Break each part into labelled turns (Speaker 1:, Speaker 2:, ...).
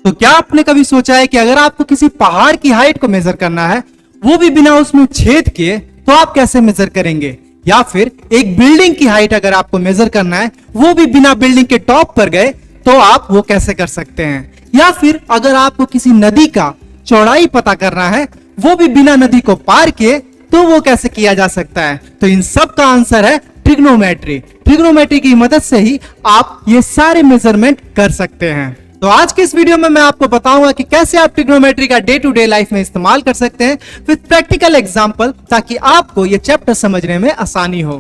Speaker 1: तो क्या आपने कभी सोचा है कि अगर आपको किसी पहाड़ की हाइट को मेजर करना है, वो भी बिना उसमें छेद किए, तो आप कैसे मेजर करेंगे? या फिर एक बिल्डिंग की हाइट अगर आपको मेजर करना है, वो भी बिना बिल्डिंग के टॉप पर गए, तो आप वो कैसे कर सकते हैं? या फिर अगर आपको किसी नदी का चौड़ाई पता करना है, वो भी बिना नदी को पार किए, तो वो कैसे किया जा सकता है? तो इन सब का आंसर है ट्रिग्नोमेट्री। ट्रिग्नोमेट्री की मदद से ही आप ये सारे मेजरमेंट कर सकते हैं। तो आज के इस वीडियो में मैं आपको बताऊंगा कि कैसे आप ट्रिग्नोमेट्री का डे टू डे लाइफ में इस्तेमाल कर सकते हैं विद प्रैक्टिकल एग्जांपल, ताकि आपको ये चैप्टर समझने में आसानी हो।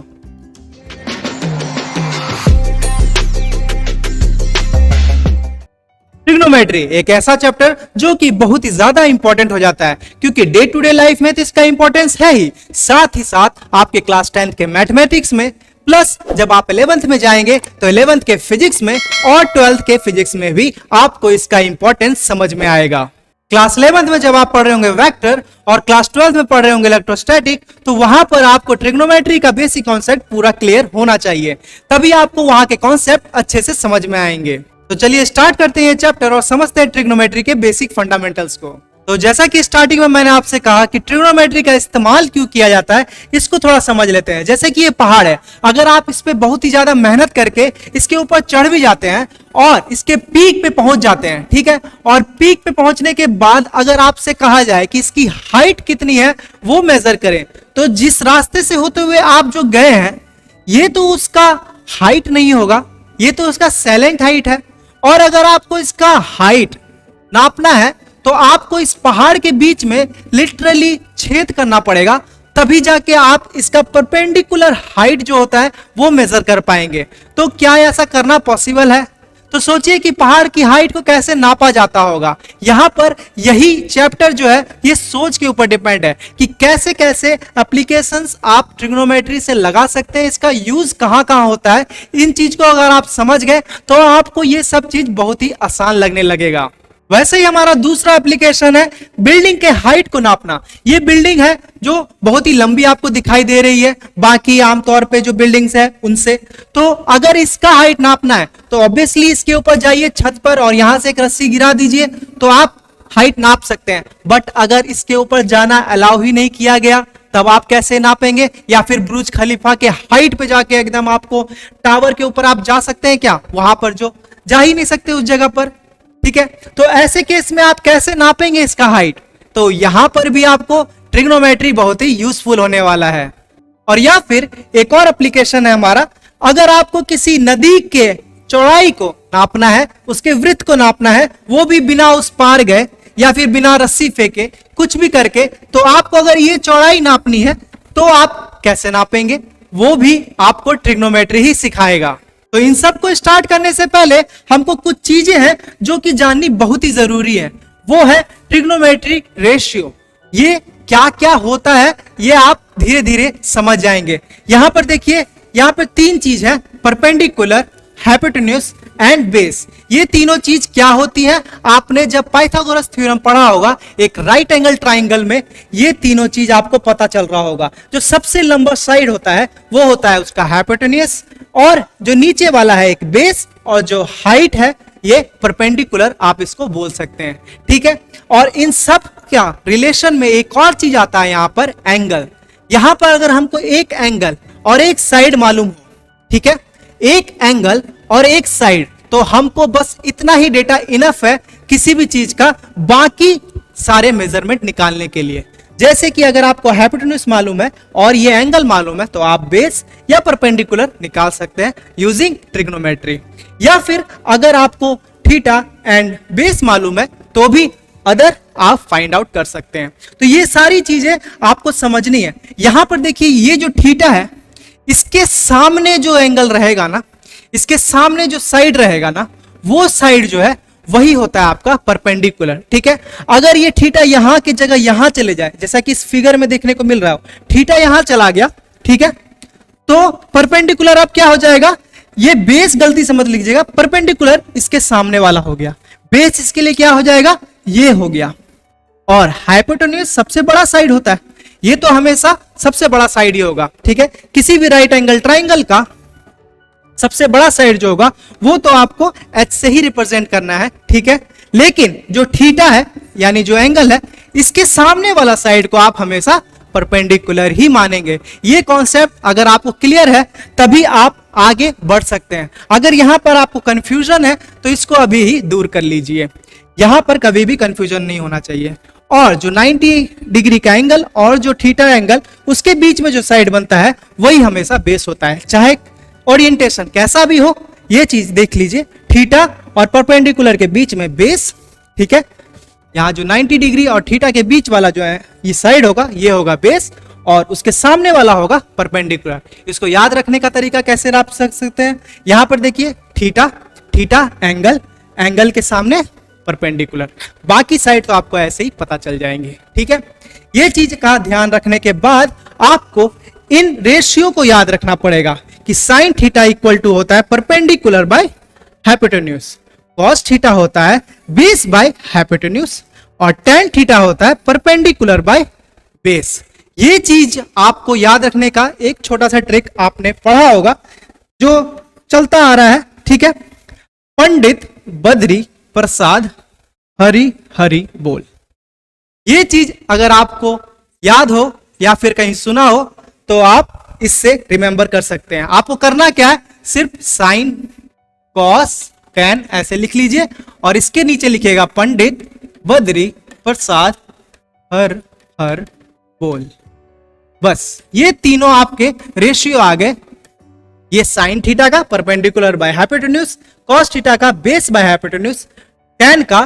Speaker 1: ट्रिग्नोमेट्री एक ऐसा चैप्टर जो कि बहुत ही ज्यादा इंपॉर्टेंट हो जाता है, क्योंकि डे टू डे लाइफ में तो इसका इंपॉर्टेंस है ही साथ आपके क्लास 10 के मैथमेटिक्स में, प्लस जब आप 11th में जाएंगे तो 11th के फिजिक्स में और 12th के फिजिक्स में भी आपको इसका इंपॉर्टेंस समझ में आएगा। क्लास 11th में जब आप पढ़ रहे होंगे वेक्टर और क्लास 12th में पढ़ रहे होंगे इलेक्ट्रोस्टैटिक, तो वहां पर आपको ट्रिग्नोमेट्री का बेसिक कॉन्सेप्ट पूरा क्लियर होना चाहिए, तभी आपको वहां के कॉन्सेप्ट अच्छे से समझ में आएंगे। तो चलिए स्टार्ट करते हैं ये चैप्टर और समझते हैं ट्रिग्नोमेट्री के बेसिक फंडामेंटल्स को। तो जैसा कि स्टार्टिंग में मैंने आपसे कहा कि ट्रिग्नोमेट्री का इस्तेमाल क्यों किया जाता है, इसको थोड़ा समझ लेते हैं। जैसे कि ये पहाड़ है, अगर आप इस पे बहुत ही ज्यादा मेहनत करके इसके ऊपर चढ़ भी जाते हैं और इसके पीक पे पहुंच जाते हैं, ठीक है, और पीक पे पहुंचने के बाद अगर आपसे कहा जाए कि इसकी हाइट कितनी है वो मेजर करें, तो जिस रास्ते से होते हुए आप जो गए हैं, ये तो उसका हाइट नहीं होगा, ये तो उसका सैलेंट हाइट है। और अगर आपको इसका हाइट नापना है तो आपको इस पहाड़ के बीच में लिटरली छेद करना पड़ेगा, तभी जाके आप इसका परपेंडिकुलर हाइट जो होता है वो मेजर कर पाएंगे। तो क्या ऐसा करना पॉसिबल है? तो सोचिए कि पहाड़ की हाइट को कैसे नापा जाता होगा। यहां पर यही चैप्टर जो है ये सोच के ऊपर डिपेंड है कि कैसे कैसे एप्लीकेशंस आप ट्रिग्नोमेट्री से लगा सकते हैं, इसका यूज कहां कहां होता है। इन चीज को अगर आप समझ गए तो आपको ये सब चीज बहुत ही आसान लगने लगेगा। वैसे ही हमारा दूसरा एप्लीकेशन है बिल्डिंग के हाइट को नापना। ये बिल्डिंग है जो बहुत ही लंबी आपको दिखाई दे रही है बाकी आमतौर पे जो बिल्डिंग्स है उनसे। तो अगर इसका हाइट नापना है तो ऑब्वियसली इसके ऊपर जाइए छत पर और यहां से एक रस्सी गिरा दीजिए तो आप हाइट नाप सकते हैं। बट अगर इसके ऊपर जाना अलाउ ही नहीं किया गया, तब आप कैसे नापेंगे? या फिर बुर्ज खलीफा के हाइट पे जाके एकदम आपको टावर के ऊपर आप जा सकते हैं क्या? वहां पर जो जा ही नहीं सकते उस जगह पर, ठीक है। तो ऐसे केस में आप कैसे नापेंगे इसका हाइट? तो यहां पर भी आपको ट्रिग्नोमेट्री बहुत ही यूजफुल होने वाला है। और या फिर एक और एप्लीकेशन है हमारा, अगर आपको किसी नदी के चौड़ाई को नापना है, उसके वृत्त को नापना है, वो भी बिना उस पार गए या फिर बिना रस्सी फेंके, कुछ भी करके, तो आपको अगर ये चौड़ाई नापनी है तो आप कैसे नापेंगे? वो भी आपको ट्रिग्नोमेट्री ही सिखाएगा। तो इन सब को स्टार्ट करने से पहले हमको कुछ चीजें हैं जो कि जाननी बहुत ही जरूरी है। वो है ट्रिग्नोमेट्रिक रेशियो। ये क्या क्या होता है ये आप धीरे धीरे समझ जाएंगे। यहां पर देखिए, यहां पर तीन चीज है, परपेंडिकुलर, हाइपोटेन्यूज एंड बेस। ये तीनों चीज क्या होती है? आपने जब पाइथागोरस थ्योरम पढ़ा होगा, एक राइट एंगल ट्राइंगल में ये तीनों चीज आपको पता चल रहा होगा। जो सबसे लंबा साइड होता है वो होता है उसका हाइपोटेन्यूज, और जो नीचे वाला है एक बेस, और जो हाइट है ये परपेंडिकुलर आप इसको बोल सकते हैं, ठीक है। और इन सब क्या रिलेशन में एक और चीज आता है यहां पर, एंगल। यहां पर अगर हमको एक एंगल और एक साइड मालूम हो, ठीक है, एक एंगल और एक साइड, तो हमको बस इतना ही डेटा इनफ है किसी भी चीज का बाकी सारे मेजरमेंट निकालने के लिए। जैसे कि अगर आपको हाइपोटेन्यूज मालूम है और ये एंगल मालूम है, तो आप बेस या परपेंडिकुलर निकाल सकते हैं यूजिंग ट्रिग्नोमेट्री। या फिर अगर आपको थीटा एंड बेस मालूम है तो भी अदर आप फाइंड आउट कर सकते हैं। तो ये सारी चीजें आपको समझनी है। यहां पर देखिए, ये जो थीटा है, इसके सामने जो एंगल रहेगा ना, इसके सामने जो साइड रहेगा ना, वो साइड जो है वही होता है आपका परपेंडिकुलर, ठीक है। अगर ये थीटा यहां की जगह यहां चले जाए, जैसा कि इस फिगर में देखने को मिल रहा हो, थीटा यहां चला गया, ठीक है, तो परपेंडिकुलर अब क्या हो जाएगा? ये बेस गलती से मत लीजिएगा, परपेंडिकुलर इसके सामने वाला हो गया, बेस इसके लिए क्या हो जाएगा? ये हो गया। और हाइपोटेन्यूज सबसे बड़ा साइड होता है, ये तो हमेशा सबसे बड़ा साइड ही होगा, ठीक है। किसी भी राइट एंगल ट्राइंगल का सबसे बड़ा साइड जो होगा वो तो आपको एच से ही रिप्रेजेंट करना है, ठीक है। लेकिन जो थीटा है यानी जो एंगल है, इसके सामने वाला साइड को आप हमेशा परपेंडिकुलर ही मानेंगे। ये कॉन्सेप्ट अगर आपको क्लियर है तभी आप आगे बढ़ सकते हैं। अगर यहां पर आपको कंफ्यूजन है तो इसको अभी ही दूर कर लीजिए, यहां पर कभी भी कंफ्यूजन नहीं होना चाहिए। और जो 90 डिग्री का एंगल और जो थीटा एंगल, उसके बीच में जो साइड बनता है वही हमेशा बेस होता है, चाहे ओरिएंटेशन कैसा भी हो। ये चीज देख लीजिए, थीटा और परपेंडिकुलर के बीच में बेस, ठीक है। यहाँ जो 90 डिग्री और थीटा के बीच वाला जो है ये साइड होगा, ये होगा बेस, और उसके सामने वाला होगा परपेंडिकुलर। इसको याद रखने का तरीका कैसे आप सकते हैं, यहाँ पर देखिए थीटा, थीटा एंगल, एंगल के सामने परपेंडिकुलर, बाकी साइड तो आपको ऐसे ही पता चल जाएंगे, ठीक है। ये चीज का ध्यान रखने के बाद आपको इन रेशियो को याद रखना पड़ेगा कि साइन थीटा इक्वल टू होता है perpendicular by hypotenuse, cos theta होता है बेस बाय हाइपोटेन्यूज, और टेन थीटा होता है परपेंडिकुलर बाय बेस। ये चीज आपको याद रखने का एक छोटा सा ट्रिक आपने पढ़ा होगा जो चलता आ रहा है, ठीक है। पंडित बद्री प्रसाद हरि हरि बोल। ये चीज अगर आपको याद हो या फिर कहीं सुना हो तो आप इससे रिमेंबर कर सकते हैं। आपको करना क्या है, सिर्फ साइन कॉस टैन ऐसे लिख लीजिए और इसके नीचे लिखिएगा पंडित बद्री प्रसाद हर हर बोल। बस ये तीनों आपके रेशियो आ गए। ये साइन थीटा का perpendicular by hypotenuse, cos theta का बेस बाय हाइपोटेन्यूज, टैन का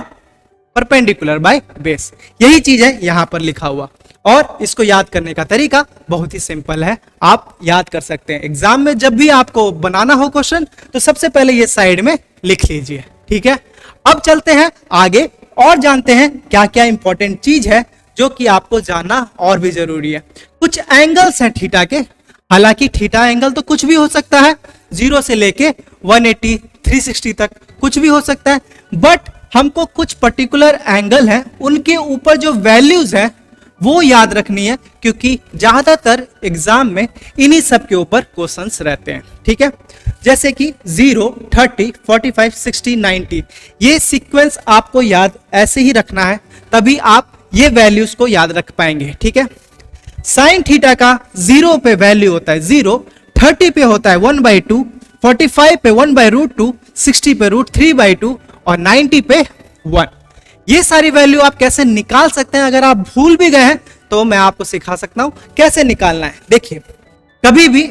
Speaker 1: परपेंडिकुलर बाय बेस। यही चीज है यहां पर लिखा हुआ, और इसको याद करने का तरीका बहुत ही सिंपल है, आप याद कर सकते हैं। एग्जाम में जब भी आपको बनाना हो क्वेश्चन तो सबसे पहले ये साइड में लिख लीजिए, ठीक है। अब चलते हैं आगे और जानते हैं क्या क्या इंपॉर्टेंट चीज है जो कि आपको जानना और भी जरूरी है। कुछ एंगल्स हैं थीटा के, हालांकि थीटा एंगल तो कुछ भी हो सकता है, 0 से लेके 180 360 तक कुछ भी हो सकता है, बट हमको कुछ पर्टिकुलर एंगल हैं उनके ऊपर जो वैल्यूज हैं वो याद रखनी है, क्योंकि ज्यादातर एग्जाम में इन्हीं सब के ऊपर क्वेश्चंस रहते हैं, ठीक है। जैसे कि 0 30 45 60 90, ये सीक्वेंस आपको याद ऐसे ही रखना है, तभी आप ये वैल्यूज को याद रख पाएंगे, ठीक है। साइन थीटा का 0 पे वैल्यू होता है 0, 30 पे होता है 1/2, 45 पे 1/√2, 60 पे √3/2 और 90 पे 1। ये सारी वैल्यू आप कैसे निकाल सकते हैं, अगर आप भूल भी गए हैं तो मैं आपको सिखा सकता हूं कैसे निकालना है। देखिए, कभी भी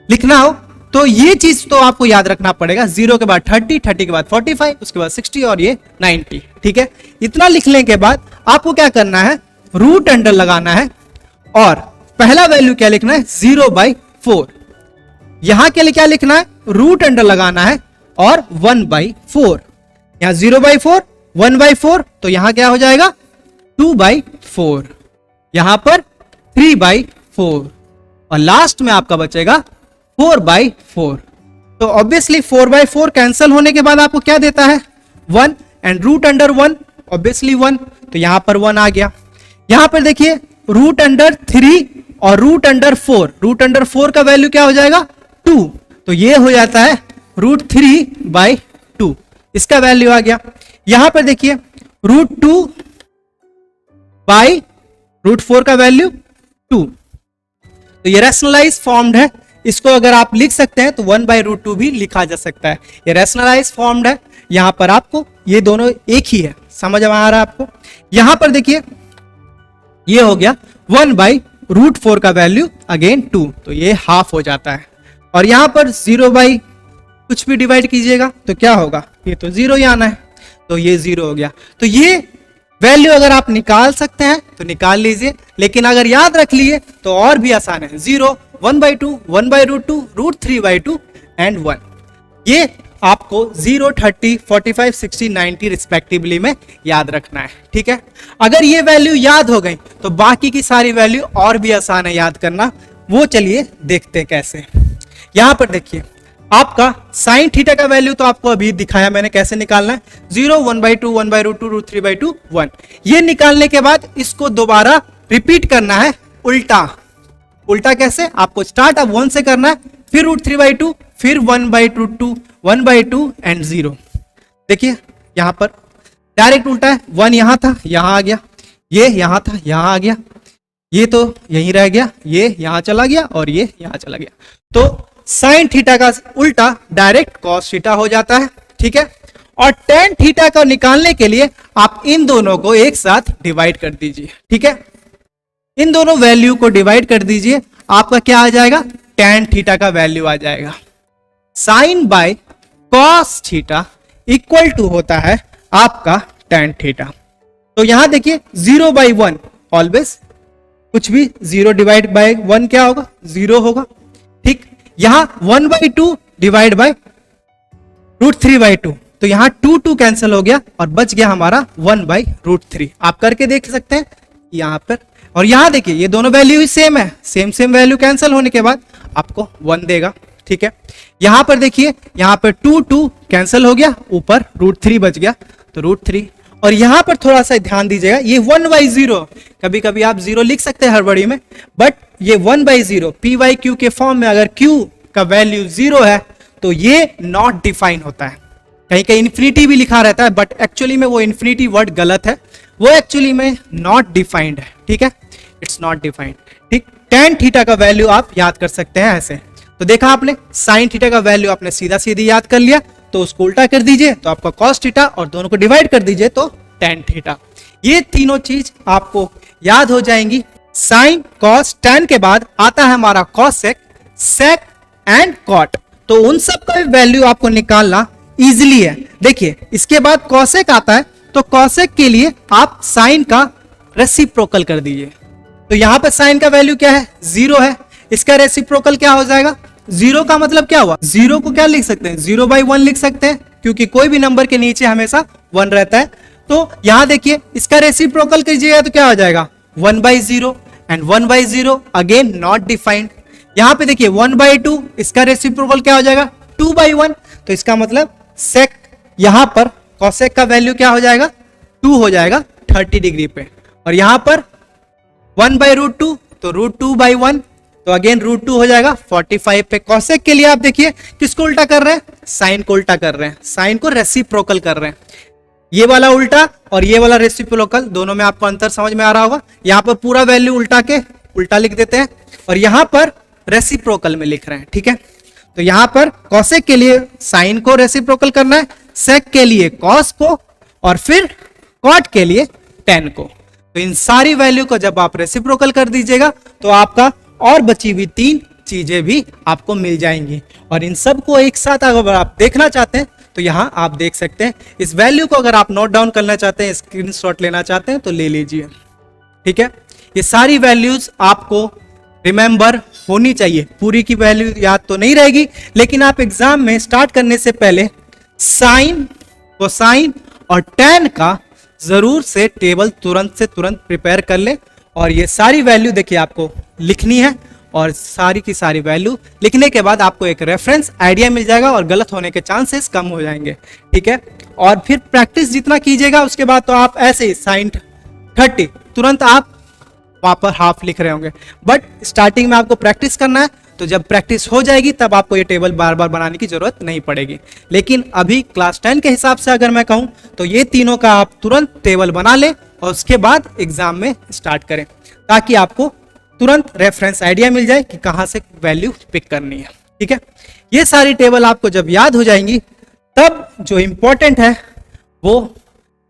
Speaker 1: लिखना हो तो ये चीज तो आपको याद रखना पड़ेगा, 0 के बाद 30, 30 के बाद 45, उसके बाद 60 और ये 90, ठीक है। इतना लिखने के बाद आपको क्या करना है, रूट अंडर लगाना है, और पहला वैल्यू क्या लिखना है 0/4। यहां के लिए क्या लिखना है, रूट अंडर लगाना है और 1/4। यहां 0/4 1/4, तो यहां क्या हो जाएगा 2/4, यहां पर 3/4, और लास्ट में आपका बचेगा 4/4। तो ऑब्वियसली 4/4 कैंसिल होने के बाद आपको क्या देता है 1, एंड रूट अंडर 1 ऑब्वियसली 1, तो यहां पर 1 आ गया। यहां पर देखिए रूट अंडर 3 और रूट अंडर 4, रूट अंडर 4 का वैल्यू क्या हो जाएगा 2, तो ये हो जाता है √3/2, इसका वैल्यू आ गया। यहां पर देखिए √2/√4 का वैल्यू 2, तो ये रैशनलाइज फॉर्म्ड है। इसको अगर आप लिख सकते हैं तो 1/√2 भी लिखा जा सकता है। ये रैशनलाइज फॉर्म्ड है, यहां पर आपको ये दोनों एक ही है, समझ में आ रहा है आपको। यहां पर देखिए ये हो गया 1/√4 का वैल्यू अगेन 2, तो ये हाफ हो जाता है। और यहां पर 0 कुछ भी डिवाइड कीजिएगा तो क्या होगा, ये तो 0 ही आना है, तो ये 0 हो गया। तो ये वैल्यू अगर आप निकाल सकते हैं तो निकाल लीजिए, लेकिन अगर याद रख लिए तो और भी आसान है, 0 1/2 1/√2 √3/2 एंड 1। ये आपको 0 30 45 60 90 रिस्पेक्टिवली में याद रखना है, ठीक है। अगर ये वैल्यू याद हो गई तो बाकी की सारी वैल्यू और भी आसान है याद करना, वो चलिए देखते हैं कैसे। यहां पर देखिए आपका साइन थीटा का वैल्यू तो आपको अभी दिखाया मैंने कैसे निकालना है, 0 1/2 1/√2 √3/2 1। ये निकालने के बाद इसको दोबारा रिपीट करना है उल्टा। उल्टा कैसे, आपको स्टार्ट अब 1 से करना है, फिर √3/2, फिर 1/√2 1/2 एंड 0। देखिए यहां पर डायरेक्ट उल्टा है, 1 यहां था यहां आ गया, ये यहां था यहां आ गया, ये तो यहीं रह गया, ये यहां चला गया और ये यहां चला गया। तो साइन थीटा का उल्टा डायरेक्ट कॉस थीटा हो जाता है, ठीक है। और टेन थीटा का निकालने के लिए आप इन दोनों को एक साथ डिवाइड कर दीजिए, ठीक है। इन दोनों वैल्यू को डिवाइड कर दीजिए, आपका क्या आ जाएगा, टेन थीटा का वैल्यू आ जाएगा। Sine by cos theta equal to होता है आपका टेन थीटा। तो यहां देखिए 0/1 ऑलवेज, कुछ भी 0 डिवाइड बाय 1 क्या होगा, 0 होगा, ठीक। यहां 1/2 डिवाइड बाय √3/2, तो यहां 2 कैंसिल हो गया और बच गया हमारा 1/√3। आप करके देख सकते हैं यहां पर। और यहां देखिए ये दोनों वैल्यू ही सेम है, सेम वैल्यू कैंसिल होने के बाद आपको 1 देगा, ठीक है। यहां पर देखिए यहां पर 2 कैंसिल हो गया, ऊपर √3 बच गया, तो √3। और यहां पर थोड़ा सा ध्यान दीजिएगा, ये 1/0, कभी कभी आप 0 लिख सकते हैं हड़बड़ी में, बट ये 1/0 PYQ के फॉर्म में अगर Q का वैल्यू 0 है तो ये नॉट डिफाइन होता है। कहीं कहीं इन्फिनिटी भी लिखा रहता है, बट एक्चुअली में वो इन्फिनिटी वर्ड गलत है, वो एक्चुअली में नॉट डिफाइंड है, ठीक है, इट्स नॉट डिफाइंड, ठीक। टेन थीटा का वैल्यू आप याद कर सकते हैं ऐसे। तो देखा आपने, साइन थीटा का वैल्यू आपने सीधा सीधी याद कर लिया, तो उसको उल्टा कर दीजिए तो आपका कॉस थीटा, और दोनों को डिवाइड कर दीजिए तो टेन थीटा। ये तीनों चीज आपको याद हो जाएंगी। साइन कॉस टेन के बाद आता है हमारा कॉसेक, सेक एंड कॉट। तो उन सब का वैल्यू आपको निकालना इजिली है। देखिए इसके बाद कॉसेक आता है, तो कॉसेक के लिए आप साइन का रेसिप्रोकल कर दीजिए। तो यहां पर साइन का वैल्यू क्या है, 0 है, इसका रेसिप्रोकल क्या हो जाएगा, 0 का मतलब क्या हुआ, 0 को क्या लिख सकते हैं, 0/1 लिख सकते हैं, क्योंकि कोई भी नंबर के नीचे हमेशा 1 रहता है। तो यहां देखिए इसका रेसिप्रोकल कीजिएगा तो क्या हो जाएगा, 1/0 एंड 1/0 अगेन नॉट डिफाइंड। यहां पे देखिए 1/2, इसका रेसिप्रोकल क्या हो जाएगा, 2/1, तो इसका मतलब सेक, यहां पर कॉसेक का वैल्यू क्या हो जाएगा, 2 हो जाएगा 30 डिग्री पे। और यहां पर 1/√2, तो √2/1, तो अगेन √2 हो जाएगा 45 पे। कॉसेक के लिए आप देखिए किसको उल्टा कर रहे हैं, साइन को उल्टा कर रहे हैं, साइन को रेसिप्रोकल कर रहे हैं। ये वाला उल्टा और ये वाला रेसिप्रोकल, दोनों में आपको अंतर समझ में आ रहा होगा। यहां पर पूरा वैल्यू उल्टा के उल्टा लिख देते हैं और यहां पर रेसिप्रोकल में लिख रहे हैं, ठीक है। तो यहां पर कॉसेक के लिए साइन को रेसिप्रोकल करना है, सेक के लिए कॉस को, और फिर कॉट के लिए टेन को। तो इन सारी वैल्यू को जब आप रेसिप्रोकल कर दीजिएगा तो आपका और बची हुई 3 चीजें भी आपको मिल जाएंगी। और इन सब को एक साथ अगर आप देखना चाहते हैं तो यहां आप देख सकते हैं। इस वैल्यू को अगर आप नोट डाउन करना चाहते हैं, स्क्रीनशॉट लेना चाहते हैं तो ले लीजिए, ठीक है। ये सारी वैल्यूज आपको रिमेंबर होनी चाहिए, पूरी की वैल्यू याद तो नहीं रहेगी, लेकिन आप एग्जाम में स्टार्ट करने से पहले साइन, कोसाइन और टेन का जरूर से टेबल तुरंत से तुरंत प्रिपेयर कर ले। और ये सारी वैल्यू देखिए आपको लिखनी है, और सारी की सारी वैल्यू लिखने के बाद आपको एक रेफरेंस आइडिया मिल जाएगा और गलत होने के चांसेस कम हो जाएंगे, ठीक है। और फिर प्रैक्टिस जितना कीजिएगा उसके बाद तो आप ऐसे ही साइन 30 तुरंत आप वहां पर हाफ लिख रहे होंगे, बट स्टार्टिंग में आपको प्रैक्टिस करना है। तो जब प्रैक्टिस हो जाएगी तब आपको ये टेबल बार बार बनाने की जरूरत नहीं पड़ेगी। लेकिन अभी क्लास 10 के हिसाब से अगर मैं कहूं तो ये तीनों का आप तुरंत टेबल बना लें और उसके बाद एग्जाम में स्टार्ट करें, ताकि आपको तुरंत रेफरेंस आइडिया मिल जाए कि कहां से वैल्यू पिक करनी है, ठीक है। ये सारी टेबल आपको जब याद हो जाएंगी तब जो इंपॉर्टेंट है वो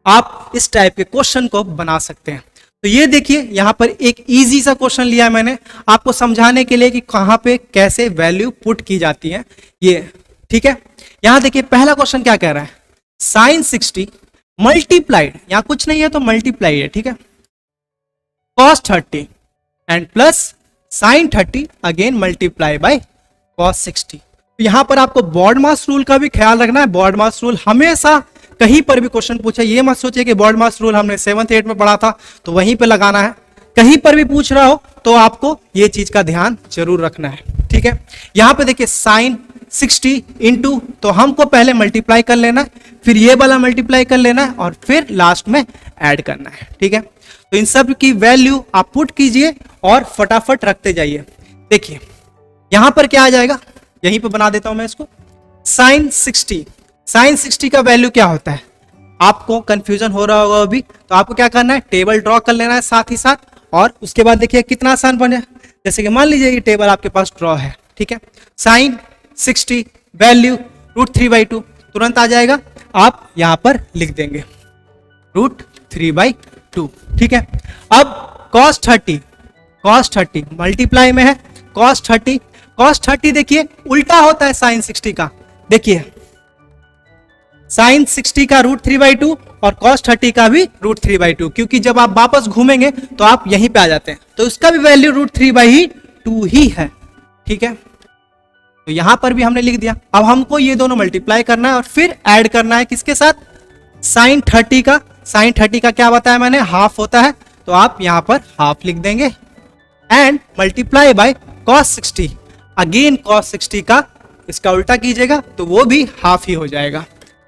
Speaker 1: आप इस टाइप के क्वेश्चन को बना सकते हैं। तो ये देखिए यहां पर एक इजी सा क्वेश्चन लिया है मैंने आपको समझाने के लिए कि कहां पे कैसे वैल्यू पुट की जाती है ये, ठीक है। यहां देखिए पहला क्वेश्चन क्या कह रहा है, साइन 60 मल्टीप्लाइड, यहां कुछ नहीं है तो मल्टीप्लाई है, ठीक है, cos 30 and plus sign 30 again multiply by cos 60। तो यहां पर आपको बॉड मास रूल का भी ख्याल रखना है। बॉड मास रूल हमेशा कहीं पर भी क्वेश्चन पूछे, ये मत सोचिए कि बॉड मास रूल हमने 7th 8th में पढ़ा था तो वहीं पे लगाना है। कहीं पर भी पूछ रहा हो तो आपको ये चीज का ध्यान जरूर रखना है, ठीक है। यहां पे देखिए साइन 60 इंटू, तो हमको पहले मल्टीप्लाई कर लेना है, फिर ये वाला मल्टीप्लाई कर लेना है और फिर लास्ट में ऐड करना है, ठीक है। तो इन सब की वैल्यू आप पुट कीजिए और फटाफट रखते जाइए। देखिए यहां पर क्या आ जाएगा, यहीं पे बना देता हूं मैं इसको, साइन 60 का वैल्यू क्या होता है, आपको कंफ्यूजन हो रहा होगा अभी, तो आपको क्या करना है, टेबल ड्रॉ कर लेना है साथ ही साथ, और उसके बाद देखिए कितना आसान बन जाए। जैसे कि मान लीजिए ये टेबल आपके पास ड्रॉ है, ठीक है, साइन 60 वैल्यू √3/2 तुरंत आ जाएगा, आप यहां पर लिख देंगे √3/2, ठीक है। अब cos 30 मल्टीप्लाई में है, cos 30 देखिए उल्टा होता है साइन 60 का, देखिए साइन 60 का √3/2 और cos 30 का भी √3/2, क्योंकि जब आप वापस घूमेंगे तो आप यहीं पे आ जाते हैं, तो उसका भी वैल्यू √3/2 ही है, ठीक है। तो यहां पर भी हमने लिख दिया। अब हमको ये दोनों मल्टीप्लाई करना है और फिर ऐड करना है किसके साथ, साइन 30 का। साइन 30 का क्या बताया मैंने, हाफ होता है, तो आप यहां पर हाफ लिख देंगे, and multiply by cos 60, again cos 60 का इसका उल्टा कीजिएगा तो वो भी हाफ ही हो जाएगा।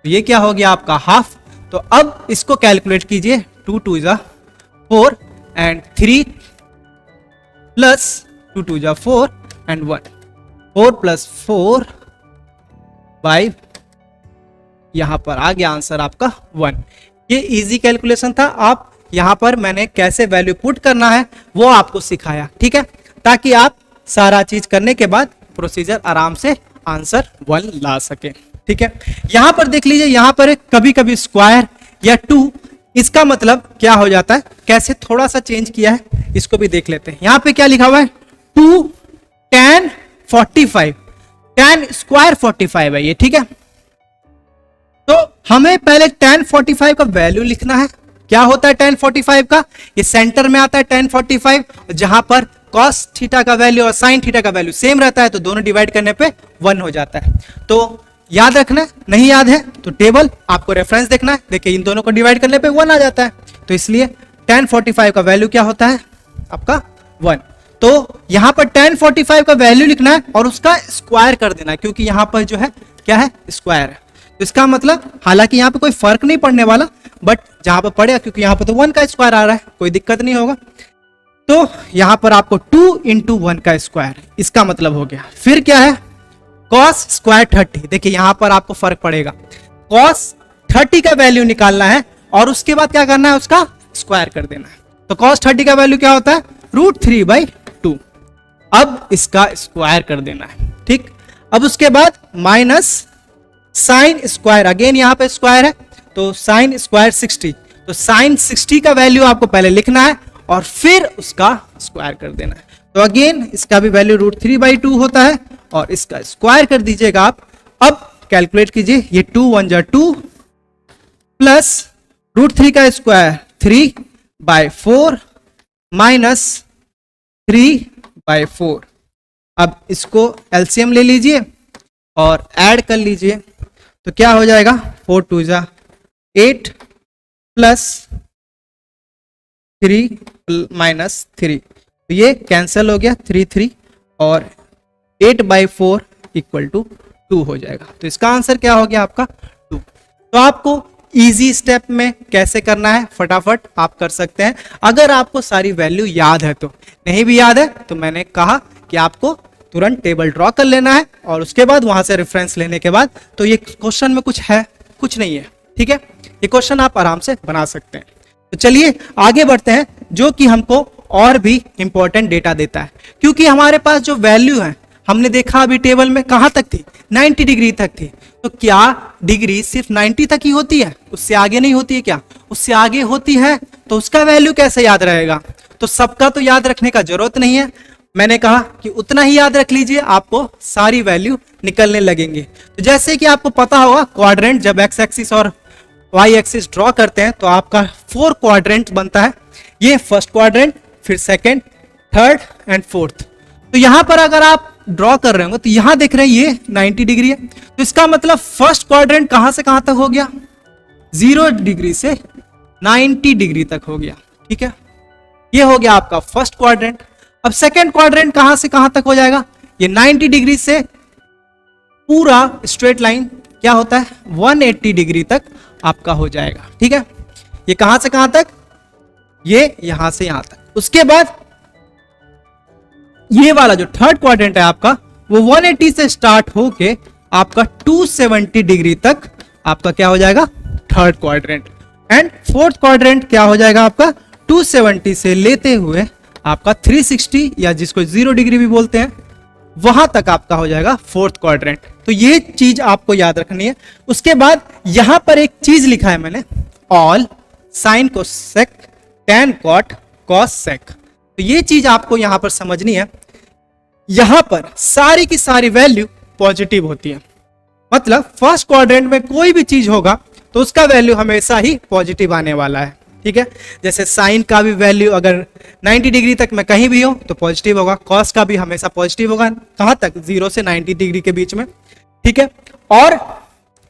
Speaker 1: तो ये क्या हो गया आपका हाफ। तो अब इसको कैलकुलेट कीजिए, 2 2 जा 4 एंड 3 प्लस 2 2 जा 4 एंड 1, 4 + 4 5, यहां पर आ गया आंसर आपका 1। ये इजी कैलकुलेशन था, आप यहां पर मैंने कैसे वैल्यू पुट करना है वो आपको सिखाया, ठीक है, ताकि आप सारा चीज करने के बाद प्रोसीजर आराम से आंसर 1 ला सके, ठीक है। यहां पर देख लीजिए, यहां पर कभी कभी स्क्वायर या 2, इसका मतलब क्या हो जाता है, कैसे थोड़ा सा चेंज किया है इसको भी देख लेते हैं। यहां पे क्या लिखा हुआ है, 2 tan 45, tan स्क्वायर 45 है ये, ठीक है। तो हमें पहले tan 45 का वैल्यू लिखना है। क्या होता है tan 45 का, ये सेंटर में आता है tan 45, जहां पर cos थीटा का वैल्यू और sin थीटा का वैल्यू सेम रहता है, तो दोनों डिवाइड करने पे 1 हो जाता है। तो याद रखना, नहीं याद है तो टेबल आपको रेफरेंस देखना है, देखिए इन दोनों को डिवाइड करने पे 1 आ जाता है, तो इसलिए tan 45 का वैल्यू क्या होता है आपका 1। तो यहां पर tan 45 का वैल्यू लिखना है और उसका स्क्वायर कर देना है, क्योंकि यहां पर जो है क्या है, स्क्वायर है। तो इसका मतलब हालांकि यहां पे कोई फर्क नहीं पड़ने वाला, बट जहां पर पड़ेगा, क्योंकि यहां पर तो 1 का स्क्वायर आ रहा है, कोई दिक्कत नहीं होगा। तो यहां पर आपको 2 × 1 का स्क्वायर, इसका मतलब हो गया। फिर क्या है, cos स्क्वायर 30, देखिए यहां पर आपको फर्क पड़ेगा, cos 30 का वैल्यू निकालना है और उसके बाद क्या करना है, उसका स्क्वायर कर देना है। तो cos 30 का वैल्यू क्या होता है, √3/2, अब इसका स्क्वायर कर देना है, ठीक। अब उसके बाद माइनस साइन स्क्वायर, अगेन यहां पे स्क्वायर है, तो साइन स्क्वायर 60, तो साइन 60 का वैल्यू आपको पहले लिखना है और फिर उसका स्क्वायर कर देना है। तो अगेन इसका भी वैल्यू √3/2 होता है और इसका स्क्वायर कर दीजिएगा आप। अब कैलकुलेट कीजिए, ये 2 1 जा 2 प्लस √3 का स्क्वायर 3/4 माइनस 3/4। अब इसको एलसीएम ले लीजिए और ऐड कर लीजिए, तो क्या हो जाएगा, 4 2 जा 8 प्लस 3 माइनस 3, तो ये कैंसिल हो गया 3 3 और 8/4 = 2 हो जाएगा। तो इसका आंसर क्या हो गया आपका 2। तो आपको इजी स्टेप में कैसे करना है फटाफट आप कर सकते हैं, अगर आपको सारी वैल्यू याद है। तो नहीं भी याद है तो मैंने कहा कि आपको तुरंत टेबल ड्रॉ कर लेना है और उसके बाद वहां से रेफरेंस लेने के बाद, तो ये क्वेश्चन में कुछ है, कुछ नहीं है, ठीक है, ये क्वेश्चन आप आराम से बना सकते हैं। तो चलिए आगे बढ़ते हैं, जो कि हमको और भी इंपॉर्टेंट डेटा देता है, क्योंकि हमारे पास जो वैल्यू है हमने देखा अभी टेबल में कहां तक थी, 90 डिग्री तक थी। तो क्या डिग्री सिर्फ 90 तक ही होती है, उससे आगे नहीं होती है क्या, उससे आगे होती है, तो उसका वैल्यू कैसे याद रहेगा। तो सबका तो याद रखने का जरूरत नहीं है, मैंने कहा कि उतना ही याद रख लीजिए, आपको सारी वैल्यू निकलने लगेंगे। तो जैसे कि आपको पता होगा क्वाड्रेंट जब एक्स एक्सिस और वाई एक्सिस ड्रॉ करते हैं तो आपका 4 क्वाड्रेंट बनता है, ये फर्स्ट क्वाड्रेंट, फिर सेकंड, थर्ड एंड फोर्थ। तो यहां पर अगर आप ड्रॉ कर रहे होंगे तो यहां देख रहे हैं ये 90 डिग्री है, तो इसका मतलब फर्स्ट क्वाड्रेंट कहां से कहां तक हो गया, 0 डिग्री से 90 डिग्री तक हो गया, ठीक है, ये हो गया आपका फर्स्ट क्वाड्रेंट। अब सेकंड क्वाड्रेंट कहां से कहां तक हो जाएगा, ये 90 डिग्री से पूरा स्ट्रेट लाइन क्या होता है 180 डिग्री तक आपका हो जाएगा, ठीक है, ये कहां से कहां तक, ये यहां से यहां तक। उसके बाद ये वाला जो थर्ड क्वाड्रेंट है आपका, वो 180 से स्टार्ट होके आपका 270 डिग्री तक आपका क्या हो जाएगा third quadrant. And fourth quadrant क्या हो जाएगा आपका 270 से लेते हुए आपका 360 या जिसको 0 डिग्री भी बोलते हैं वहां तक आपका हो जाएगा फोर्थ क्वाड्रेंट। तो ये चीज आपको याद रखनी है। उसके बाद यहां पर एक चीज लिखा है मैंने, all sine cosec tan cot cos sec. तो ये चीज आपको यहां पर समझनी है। यहां पर सारी की सारी वैल्यू पॉजिटिव होती है, मतलब फर्स्ट क्वाड्रेंट में कोई भी चीज होगा तो उसका वैल्यू हमेशा ही पॉजिटिव आने वाला है। ठीक है, जैसे साइन का भी वैल्यू अगर 90 डिग्री तक में कहीं भी हो तो पॉजिटिव होगा, कॉस का भी हमेशा पॉजिटिव होगा, कहां तक 0 से 90 डिग्री के बीच में। ठीक है, और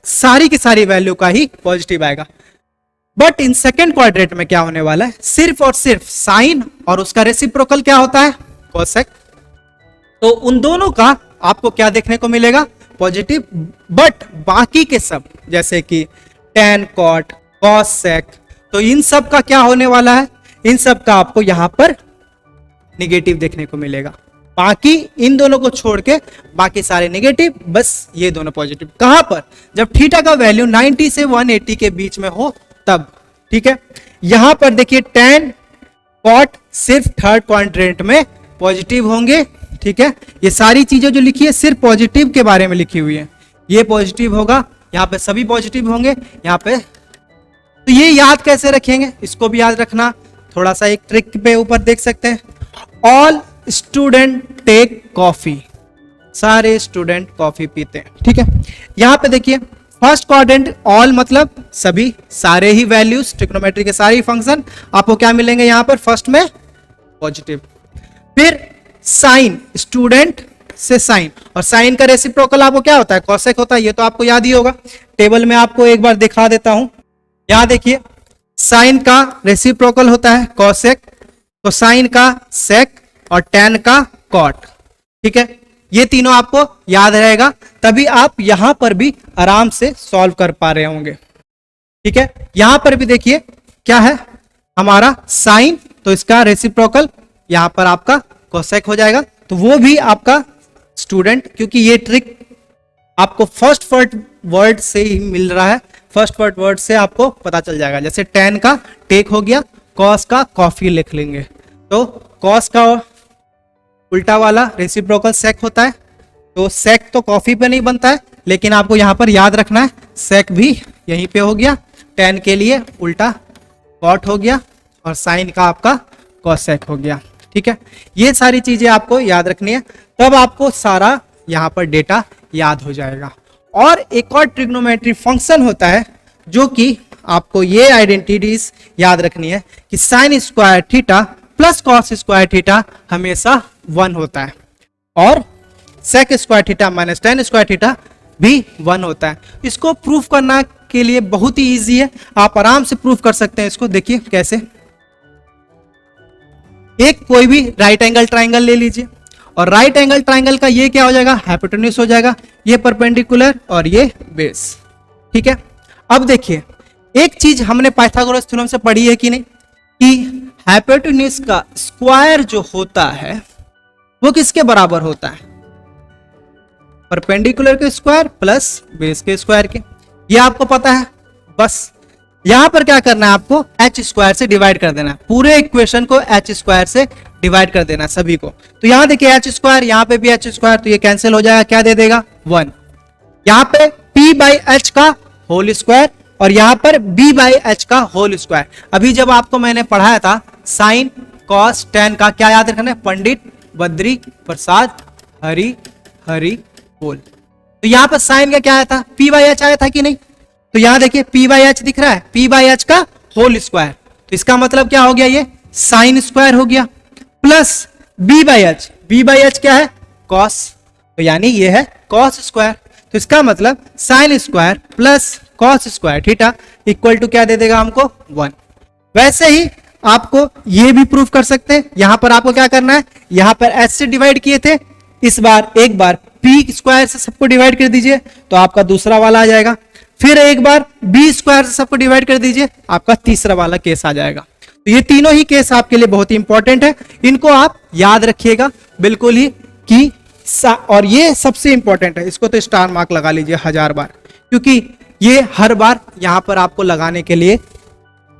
Speaker 1: सारी की सारी वैल्यू का ही पॉजिटिव आएगा। बट इन सेकेंड क्वाड्रेंट में क्या होने वाला है, सिर्फ और सिर्फ साइन और उसका रेसिप्रोकल क्या होता है कोसेक। तो उन दोनों का आपको क्या देखने को मिलेगा पॉजिटिव। बट बाकी के सब जैसे कि टैन कॉट कॉस सेक, तो इन सब का क्या होने वाला है, इन सब का आपको यहां पर निगेटिव देखने को मिलेगा। बाकी इन दोनों को छोड़ के बाकी सारे नेगेटिव, बस ये दोनों पॉजिटिव। कहां पर, जब थीटा का वैल्यू 90 से 180 के बीच में हो तब। ठीक है, यहां पर देखिए टैन कॉट सिर्फ थर्ड क्वाड्रेंट में पॉजिटिव होंगे। ठीक है, ये सारी चीजें जो लिखी है सिर्फ पॉजिटिव के बारे में लिखी हुई है। ये पॉजिटिव होगा, यहां पे सभी पॉजिटिव होंगे यहां पे। तो ये याद कैसे रखेंगे, इसको भी याद रखना। थोड़ा सा एक ट्रिक पे ऊपर देख सकते हैं, ऑल स्टूडेंट टेक कॉफी, सारे स्टूडेंट कॉफी पीते हैं। ठीक है, यहां पे देखिए फर्स्ट क्वाड्रेंट ऑल मतलब सभी सारे ही वैल्यूज ट्रिग्नोमेट्री के सारे ही फंक्शन आपको क्या मिलेंगे यहां पर फर्स्ट में पॉजिटिव। फिर साइन स्टूडेंट से साइन, और साइन का रेसिप्रोकल आपको क्या होता है कोसेक होता है, ये तो आपको याद ही होगा। टेबल में आपको एक बार दिखा देता हूं, यहां देखिए साइन का रेसिप्रोकल होता है कोसेक, तो साइन का सेक और टैन का कॉट। ठीक है, ये तीनों आपको याद रहेगा, तभी आप यहां पर भी आराम से सॉल्व कर पा रहे होंगे। ठीक है, यहां पर भी देखिए क्या है हमारा साइन, तो इसका रेसिप्रोकल यहां पर आपका कोसेक हो जाएगा, तो वो भी आपका स्टूडेंट, क्योंकि ये ट्रिक आपको फर्स्ट वर्ड से ही मिल रहा है, फर्स्ट वर्ड से आपको पता चल जाएगा। जैसे टैन का टेक हो गया, कॉस का कॉफी लिख लेंगे, तो कॉस का उल्टा वाला रेसिप्रोकल सेक होता है, तो सेक तो कॉफी पे नहीं बनता है, लेकिन आपको यहां पर याद रखना है सेक भी यहीं पे हो गया, टैन के लिए उल्टा कॉट हो गया, और साइन का आपका कोसेक हो गया। ठीक है, ये सारी चीजें आपको याद रखनी है, तब आपको सारा यहां पर डेटा याद हो जाएगा। और एक और ट्रिग्नोमेट्री फंक्शन होता है जो कि आपको ये आइडेंटिटीज याद रखनी है कि sine square theta plus cos square theta हमेशा 1 होता है, और sec square theta minus tan square theta भी 1 होता है। इसको प्रूफ करना के लिए बहुत ही इजी है, आप आराम से प्रूफ कर सकते हैं इसको। देखिए कैसे, एक कोई भी राइट एंगल ट्राइंगल ले लीजिए, और राइट एंगल ट्राइंगल का ये क्या हो जाएगा हाइपोटेन्यूज हो जाएगा, ये परपेंडिकुलर और ये बेस। ठीक है, अब देखिए एक चीज हमने पाइथागोरस थ्योरम से पढ़ी है कि नहीं, कि हाइपोटेन्यूज का स्क्वायर जो होता है वो किसके बराबर होता है, परपेंडिकुलर के स्क्वायर प्लस बेस के स्क्वायर के। ये आपको पता है, बस यहां पर क्या करना है आपको h स्क्वायर से डिवाइड कर देना है, पूरे इक्वेशन को h स्क्वायर से डिवाइड कर देना सभी को। तो यहां देखिए h स्क्वायर, यहां पे भी h स्क्वायर, तो ये कैंसिल हो जाएगा, क्या दे देगा 1। यहां पे p बाई h का होल स्क्वायर, और यहां पर b बाई h का होल स्क्वायर। अभी जब आपको मैंने पढ़ाया था साइन कॉस टैन का क्या याद रखना है, पंडित बद्री प्रसाद हरि हरि बोल। तो यहां पर साइन का क्या आया था, p बाई h आया था कि नहीं, तो यहां देखिए p बाई h दिख रहा है, p बाई h का होल स्क्वायर, तो इसका मतलब क्या हो गया, ये साइन स्क्वायर हो गया, प्लस b बाई h क्या है कॉस, तो यानी ये है कॉस स्क्वायर। तो इसका मतलब sine square plus cos square theta equal to क्या दे देगा हमको 1। वैसे ही आपको ये भी प्रूफ कर सकते हैं, यहां पर आपको क्या करना है, यहां पर h से डिवाइड किए थे, इस बार एक बार p स्क्वायर से सबको डिवाइड कर दीजिए तो आपका दूसरा वाला आ जाएगा, फिर एक बार b स्क्वायर से सबको डिवाइड कर दीजिए, आपका तीसरा वाला केस आ जाएगा। तो ये तीनों ही केस आपके लिए बहुत ही इंपॉर्टेंट है, इनको आप याद रखिएगा बिल्कुल ही कि और ये सबसे इंपॉर्टेंट है, इसको तो स्टार मार्क लगा लीजिए 1000 बार, क्योंकि ये हर बार यहाँ पर आपको लगाने के लिए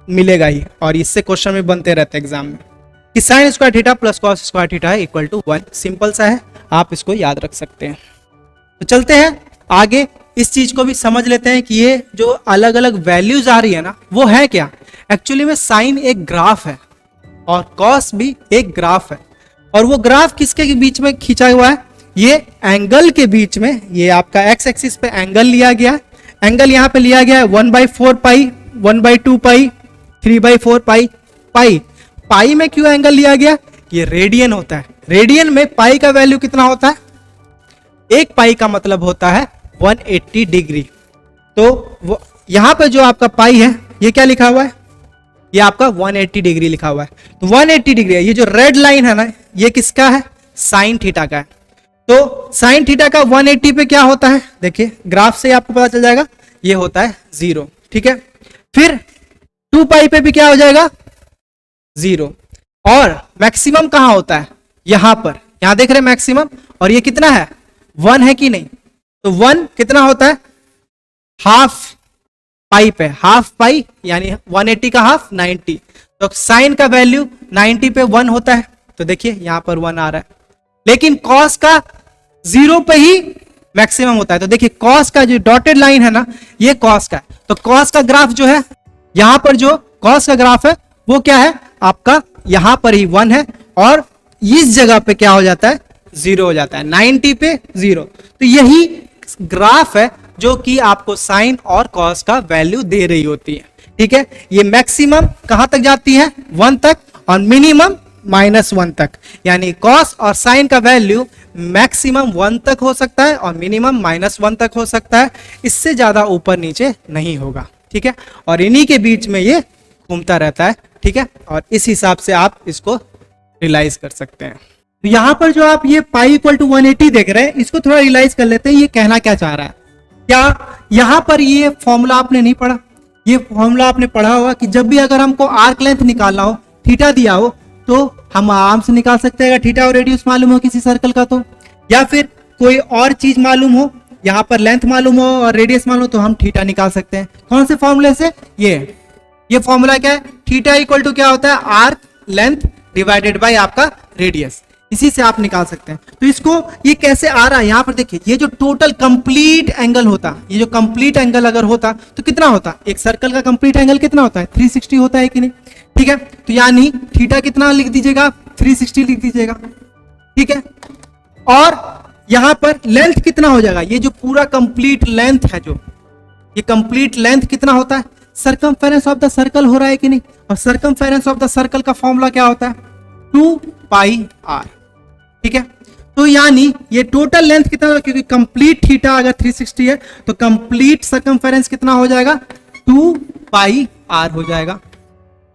Speaker 1: मिलेगा ही, और इससे क्वेश्चन में बनते रहते हैं एग्जाम में कि sine square theta plus cos square theta है इक्वल टू 1। सिंपल सा है, आप इसको याद रख सकते हैं। तो चलते हैं आगे, इस चीज को भी समझ लेते हैं कि ये जो अलग अलग वैल्यूज आ रही है ना, वो है क्या। एक्चुअली में साइन एक ग्राफ है और कॉस भी एक ग्राफ है, और वो ग्राफ किसके बीच में खींचा हुआ है, ये एंगल के बीच में। ये आपका एक्स एक्सिस पे एंगल लिया गया है, एंगल यहाँ पे लिया गया है 1/4 पाई, 1/2 पाई, 3/4 पाई। पाई पाई में क्यों एंगल लिया गया, ये रेडियन होता है। रेडियन में पाई का वैल्यू कितना होता है, एक पाई का मतलब होता है 180 डिग्री। तो वो यहां पर जो आपका पाई है, ये क्या लिखा हुआ है, ये आपका 180 डिग्री लिखा हुआ है। तो 180 डिग्री है, ये जो रेड लाइन है ना, ये किसका है, साइन थीटा का है। तो साइन थीटा का 180 पे क्या होता है, देखिए ग्राफ से आपको पता चल जाएगा, ये होता है 0। ठीक है, फिर 2 पाई पे भी क्या हो जाएगा, 0। और मैक्सिमम कहां होता है, यहां पर, यहां देख रहे हैं मैक्सिमम, और ये कितना है, 1 है कि नहीं। तो 1 कितना होता है, हाफ पाई पे, हाफ पाई यानी 180 का हाफ 90। तो साइन का वैल्यू 90 पे 1 होता है, तो देखिए यहां पर 1 आ रहा है। लेकिन कॉस का 0 पे ही मैक्सिमम होता है। तो देखिए कॉस का जो डॉटेड लाइन है ना, ये कॉस का है। तो कॉस का ग्राफ जो है, यहां पर जो कॉस का ग्राफ है वो क्या है आपका, यहां पर ही 1 है, और इस जगह पे क्या हो जाता है, 0 हो जाता है, 90 पे 0। तो यही ग्राफ है जो कि आपको साइन और कॉस का वैल्यू दे रही होती है। ठीक है, ये मैक्सिमम कहां तक जाती है, 1 तक, और मिनिमम -1 तक। यानी कॉस और साइन का वैल्यू मैक्सिमम 1 तक हो सकता है और मिनिमम -1 तक हो सकता है, इससे ज्यादा ऊपर नीचे नहीं होगा। ठीक है, और इन्हीं के बीच में ये घूमता रहता है। ठीक है, और इस हिसाब से आप इसको रियलाइज कर सकते हैं। तो यहां पर जो आप ये पाई इक्वल टू 180 देख रहे हैं, इसको थोड़ा रियलाइज कर लेते हैं, ये कहना क्या चाह रहा है। क्या यहां पर ये फॉर्मूला आपने नहीं पढ़ा, ये फॉर्मूला आपने पढ़ा होगा कि जब भी अगर हमको आर्क लेंथ निकालना हो, थीटा दिया हो, तो हम आराम से निकाल सकते हैं। अगर थीटा और रेडियस मालूम हो किसी सर्कल का तो, या फिर कोई और चीज मालूम हो, यहाँ पर लेंथ मालूम हो और रेडियस मालूम हो, तो हम थीटा निकाल सकते हैं। कौन से फॉर्मूले से, ये फॉर्मूला क्या है, थीटा इक्वल टू क्या होता है, आर्क लेंथ डिवाइडेड बाय आपका रेडियस, इसी से आप निकाल सकते हैं। तो इसको ये कैसे आ रहा है, यहां पर देखिए, ये जो टोटल कंप्लीट एंगल होता, ये जो कंप्लीट एंगल अगर होता तो कितना होता, एक सर्कल का कंप्लीट एंगल कितना होता है, 360 होता है कि नहीं। ठीक है, तो यानी थीटा कितना लिख दीजिएगा, 360 लिख दीजिएगा। ठीक है, और यहां पर लेंथ कितना हो जाएगा, ये जो पूरा कंप्लीट लेंथ है, जो ये कंप्लीट लेंथ कितना होता है, सर्कमफेरेंस ऑफ द सर्कल हो रहा है कि नहीं। और सर्कमफेरेंस ऑफ द सर्कल का फॉर्मूला क्या होता है, 2 पाई r। ठीक है, तो यानी ये टोटल लेंथ कितना होगा, क्योंकि कंप्लीट थीटा अगर 360 है तो कंप्लीट सर्कमफेरेंस कितना हो जाएगा, 2 पाई r हो जाएगा।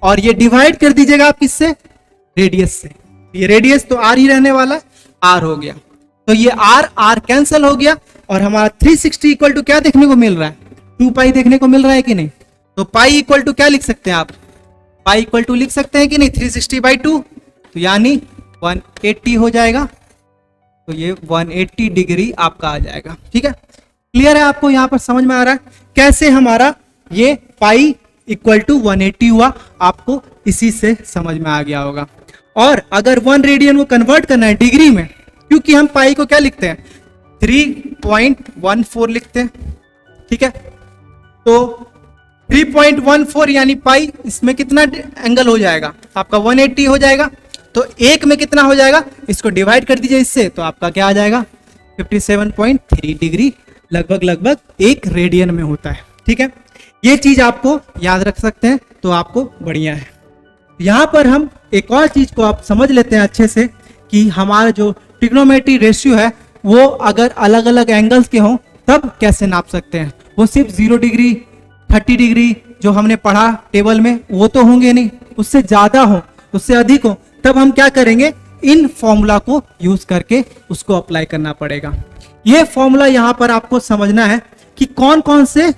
Speaker 1: और ये डिवाइड कर दीजिएगा आप किससे, रेडियस से। ये रेडियस तो r ही रहने वाला, r हो गया। तो ये r कैंसिल हो गया, और हमारा 360 इक्वल टू क्या देखने को मिल रहा है, 2 पाई देखने को मिल रहा है कि नहीं। तो पाई इक्वल टू क्या लिख सकते हैं आप, पाई इक्वल टू लिख सकते हैं कि नहीं, 360/2, तो यानी 180 हो जाएगा। तो ये 180 डिग्री आपका आ जाएगा। ठीक है, क्लियर है आपको, यहां पर समझ में आ रहा है कैसे हमारा ये पाई इक्वल टू 180 हुआ, आपको इसी से समझ में आ गया होगा। और अगर 1 रेडियन को कन्वर्ट करना है डिग्री में, क्योंकि हम पाई को क्या लिखते हैं, 3.14 लिखते हैं। ठीक है, तो 3.14 यानी पाई, इसमें कितना एंगल हो जाएगा आपका, 180 हो जाएगा। तो एक में कितना हो जाएगा, इसको डिवाइड कर दीजिए इससे, तो आपका क्या आ जाएगा, 57.3 डिग्री, लगभग 1 रेडियन में होता है। ठीक है, ये चीज आपको याद रख सकते हैं, तो आपको बढ़िया है। यहां पर हम एक और चीज को आप समझ लेते हैं अच्छे से, कि हमारा जो ट्रिग्नोमेट्री रेशियो है, वो अगर अलग अलग एंगल्स के हों तब कैसे नाप सकते हैं। वो सिर्फ 0 डिग्री 30 डिग्री जो हमने पढ़ा टेबल में, वो तो होंगे नहीं, उससे ज्यादा हो, उससे अधिक हो, तब हम क्या करेंगे, इन फॉर्मूला को यूज करके उसको अप्लाई करना पड़ेगा। ये फॉर्मूला यहां पर आपको समझना है कि कौन कौन से,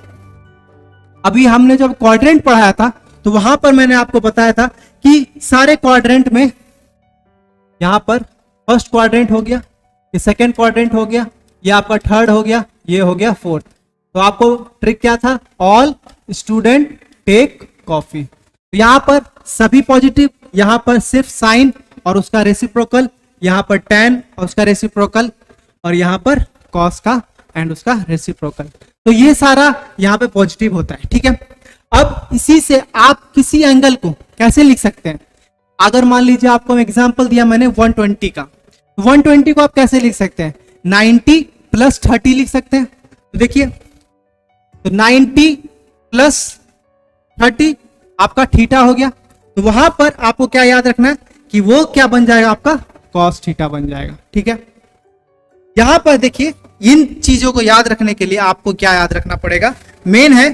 Speaker 1: अभी हमने जब क्वाड्रेंट पढ़ाया था तो वहां पर मैंने आपको बताया था कि सारे क्वाड्रेंट में, यहां पर फर्स्ट क्वाड्रेंट हो गया, ये सेकंड क्वाड्रेंट हो गया, ये आपका थर्ड हो गया, ये हो गया फोर्थ। तो आपको ट्रिक क्या था, ऑल स्टूडेंट टेक कॉफी। तो यहां पर सभी पॉजिटिव, यहां पर सिर्फ साइन और उसका रेसिप्रोकल, यहां पर tan और उसका रेसिप्रोकल, और यहां पर cos का एंड उसका रेसिप्रोकल। तो ये सारा यहां पे पॉजिटिव होता है, ठीक है। अब इसी से आप किसी एंगल को कैसे लिख सकते हैं, अगर मान लीजिए आपको एग्जांपल दिया मैंने 120 का, 120 को आप कैसे लिख सकते हैं, 90 प्लस 30 लिख सकते हैं। तो देखिए, तो 90 प्लस 30 आपका थीटा हो गया। तो वहां पर आपको क्या याद रखना है कि वो क्या बन जाएगा, आपका कॉस थीटा बन जाएगा, ठीक है। यहां पर देखिए, इन चीजों को याद रखने के लिए आपको क्या याद रखना पड़ेगा, मेन है